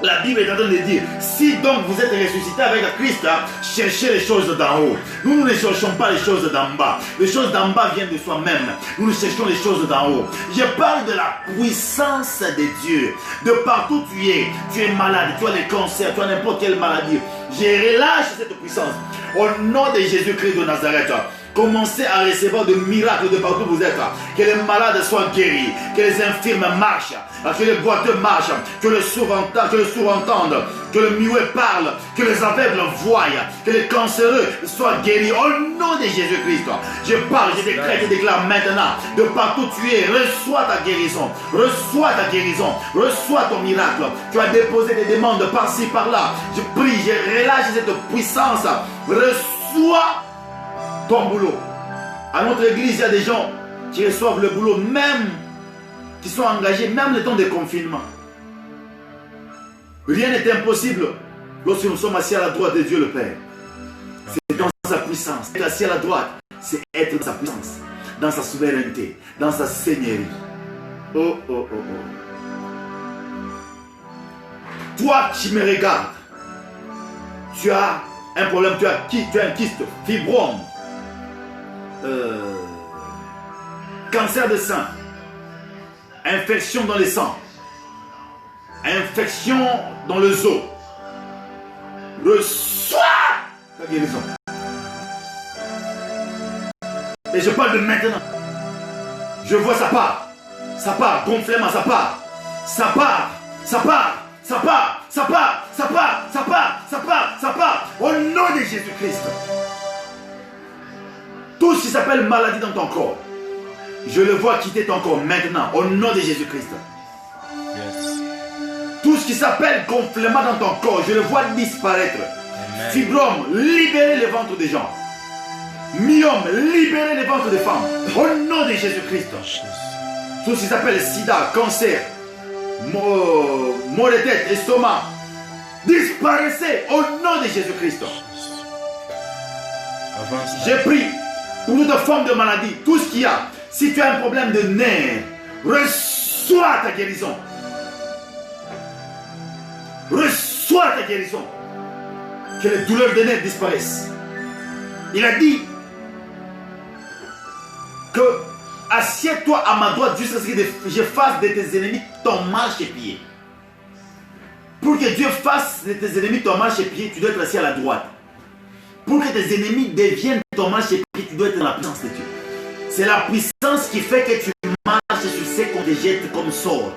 la Bible est en train de dire, si donc vous êtes ressuscité avec Christ, cherchez les choses d'en haut. Nous ne cherchons pas les choses d'en bas. Les choses d'en bas viennent de soi-même. Nous cherchons les choses d'en haut. Je parle de la puissance de Dieu. De partout tu es malade, tu as le cancer, tu as n'importe quelle maladie. Je relâche cette puissance. Au nom de Jésus-Christ de Nazareth, commencez à recevoir de miracles de partout où vous êtes. Que les malades soient guéris, que les infirmes marchent, que les boiteux marchent, que les sourds entendent, que le muet parle, que les aveugles voient, que les cancéreux soient guéris. Au nom de Jésus-Christ, je parle, je décrète, je déclare maintenant, de partout où tu es, reçois ta guérison, reçois ta guérison, reçois ton miracle. Tu as déposé des demandes par-ci, par-là. Je prie, je relâche cette puissance. Reçois ton boulot. À notre église, il y a des gens qui reçoivent le boulot, même qui sont engagés, même le temps de confinement. Rien n'est impossible lorsque nous sommes assis à la droite de Dieu le Père. C'est dans sa puissance. Être assis à la droite, c'est être dans sa puissance, dans sa souveraineté, dans sa seigneurie. Oh, oh, oh, oh. Toi qui me regardes, tu as un problème, tu as un kyste, fibrome, cancer de sein, infection dans les sangs, infection dans le os. Reçois ta guérison. Et je parle de maintenant. Je vois ça part, gonflement, ça part, au nom de Jésus-Christ. Tout ce qui s'appelle maladie dans ton corps, je le vois quitter ton corps maintenant, au nom de Jésus-Christ. Yes. Tout ce qui s'appelle gonflement dans ton corps, je le vois disparaître. Amen. Fibrome, libérez les ventres des gens. Myome, libérez les ventres des femmes. Au nom de Jésus-Christ. Tout ce qui s'appelle sida, cancer, maux de tête, estomac, disparaissez au nom de Jésus-Christ. J'ai pris pour toute forme de maladie, tout ce qu'il y a. Si tu as un problème de nerfs, reçois ta guérison. Reçois ta guérison. Que les douleurs de nerfs disparaissent. Il a dit que assieds-toi à ma droite jusqu'à ce que je fasse de tes ennemis ton marchepied. Pour que Dieu fasse de tes ennemis ton marchepied, tu dois être assis à la droite. Pour que tes ennemis deviennent ton marchepied, tu dois être dans la puissance de Dieu. C'est la puissance qui fait que tu marches sur ce qu'on te jette comme sort.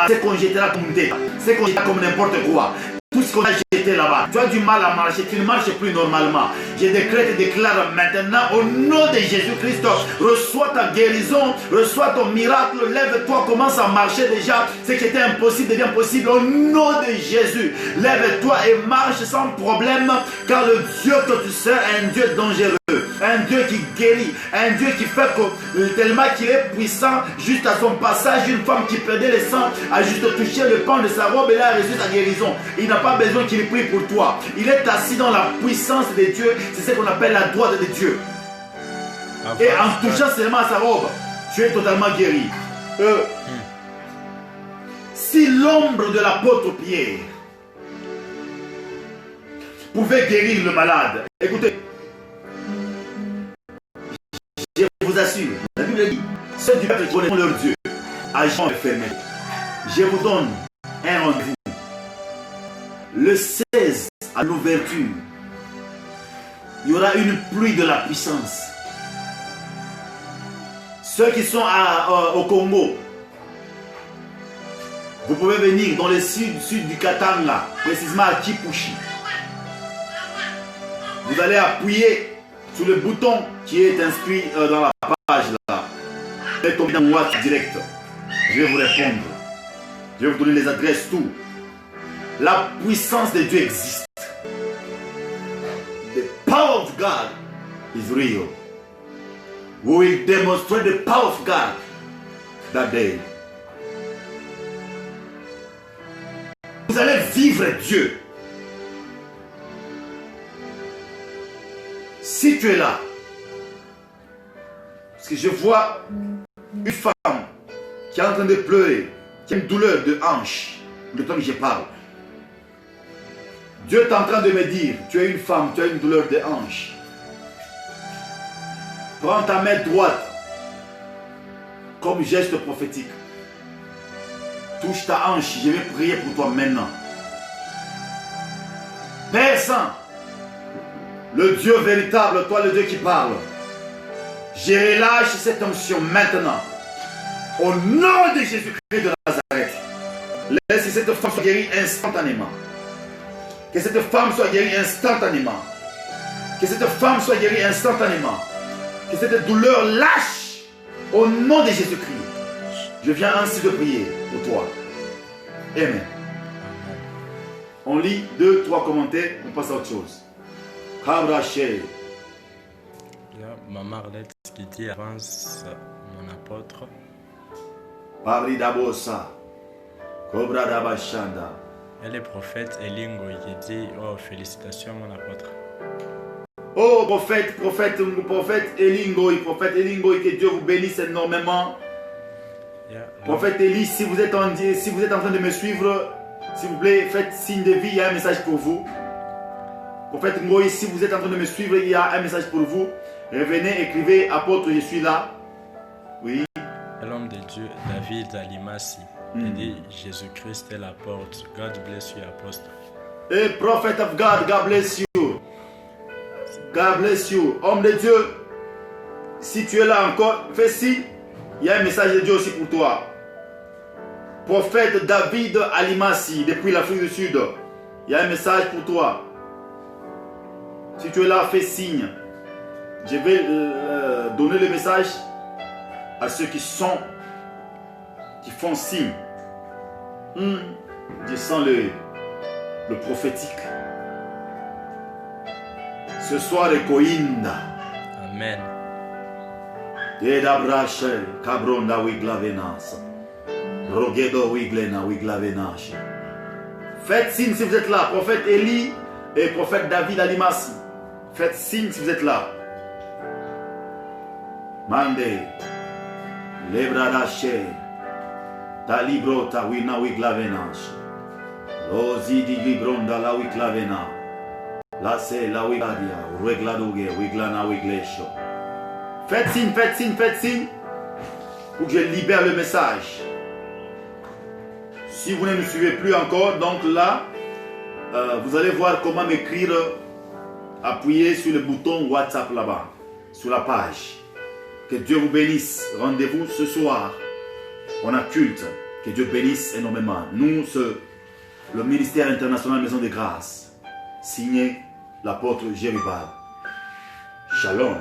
Ce qu'on jettera comme thé, ce qu'on jettera comme n'importe quoi. Tout ce qu'on a jeté là-bas. Tu as du mal à marcher, tu ne marches plus normalement. Je décrète et déclare maintenant au nom de Jésus-Christ, reçois ta guérison, reçois ton miracle, lève-toi, commence à marcher déjà. Ce qui était impossible devient possible au nom de Jésus. Lève-toi et marche sans problème, car le Dieu que tu sers est un Dieu dangereux. un Dieu qui guérit, un Dieu qui fait que tellement qu'il est puissant, juste à son passage, une femme qui perdait le sang a juste touché le pan de sa robe et là a reçu sa guérison. Il n'a pas besoin qu'il prie pour toi. Il est assis dans la puissance de Dieu, c'est ce qu'on appelle la droite de Dieu. Et en touchant seulement à sa robe, tu es totalement guéri. Si l'ombre de l'apôtre Pierre pouvait guérir le malade, écoutez, je vous assure, la Bible dit, ceux du peuple qui connaissent leur Dieu, agissent fermés. Je vous donne un rendez-vous. Le 16 à l'ouverture, il y aura une pluie de la puissance. Ceux qui sont au Congo, vous pouvez venir dans le sud du Katanga, précisément à Kipushi. Vous allez appuyer sur le bouton qui est inscrit dans la page là. Vous allez tomber dans mon WhatsApp direct. Je vais vous répondre. Je vais vous donner les adresses, tout. La puissance de Dieu existe. The power of God is real. We will demonstrate the power of God that day. Vous allez vivre Dieu. Si tu es là, parce que je vois une femme qui est en train de pleurer, qui a une douleur de hanche, le temps que je parle. Dieu est en train de me dire, tu es une femme, tu as une douleur de hanche. Prends ta main droite comme geste prophétique. Touche ta hanche, je vais prier pour toi maintenant. Père Saint, le Dieu véritable, toi le Dieu qui parle, je relâche cette onction maintenant. Au nom de Jésus-Christ de Nazareth, laisse cette femme soit guérie instantanément. Que cette femme soit guérie instantanément. Que cette femme soit guérie instantanément. Que cette douleur lâche au nom de Jésus-Christ. Je viens ainsi de prier pour toi. Amen. On lit 2-3 commentaires, on passe à autre chose. Kabraché. Maman Arlette qui dit avance mon apôtre. Pabri Dabosa. Cobra Dabashanda. Et le prophète Elingo qui dit oh félicitations mon apôtre. Oh prophète Elingo, que Dieu vous bénisse énormément. Prophète Eli, si vous êtes en train de me suivre, s'il vous plaît, faites signe de vie, il y a un message pour vous. Prophète Ngoï, si vous êtes en train de me suivre, il y a un message pour vous. Revenez, écrivez, apôtre, je suis là. Oui. L'homme de Dieu, David Alimasi, il dit Jésus-Christ est la porte. God bless you, apostle. Hey, prophet of God, God bless you. God bless you. Homme de Dieu, si tu es là encore, fais signe. Il y a un message de Dieu aussi pour toi. Prophète David Alimasi, depuis l'Afrique du Sud. Il y a un message pour toi. Si tu es là, fais signe. Je vais donner le message à ceux qui font signe. Je sens le prophétique. Ce soir, Ekoinda. Amen. Dedabrache, Cabronda Wiglavenas. Rogedo Wiglena Wiglavenas. Faites signe si vous êtes là, prophète Eli et prophète David Alimasi. Faites signe si vous êtes là. Mande, Lebradache, Talibro Tawina Wiglavenas. Rosi di Libronda la Wiglavena. La se la Wigadia, Wigladoge, Wiglana Wiglesho. Faites signe, pour que je libère le message. Si vous ne me suivez plus encore, donc là, vous allez voir comment m'écrire. Appuyez sur le bouton WhatsApp là-bas, sur la page. Que Dieu vous bénisse. Rendez-vous ce soir. On a culte. Que Dieu bénisse énormément. Nous, le ministère international Maison de Grâce, signé l'apôtre Jérubal. Shalom.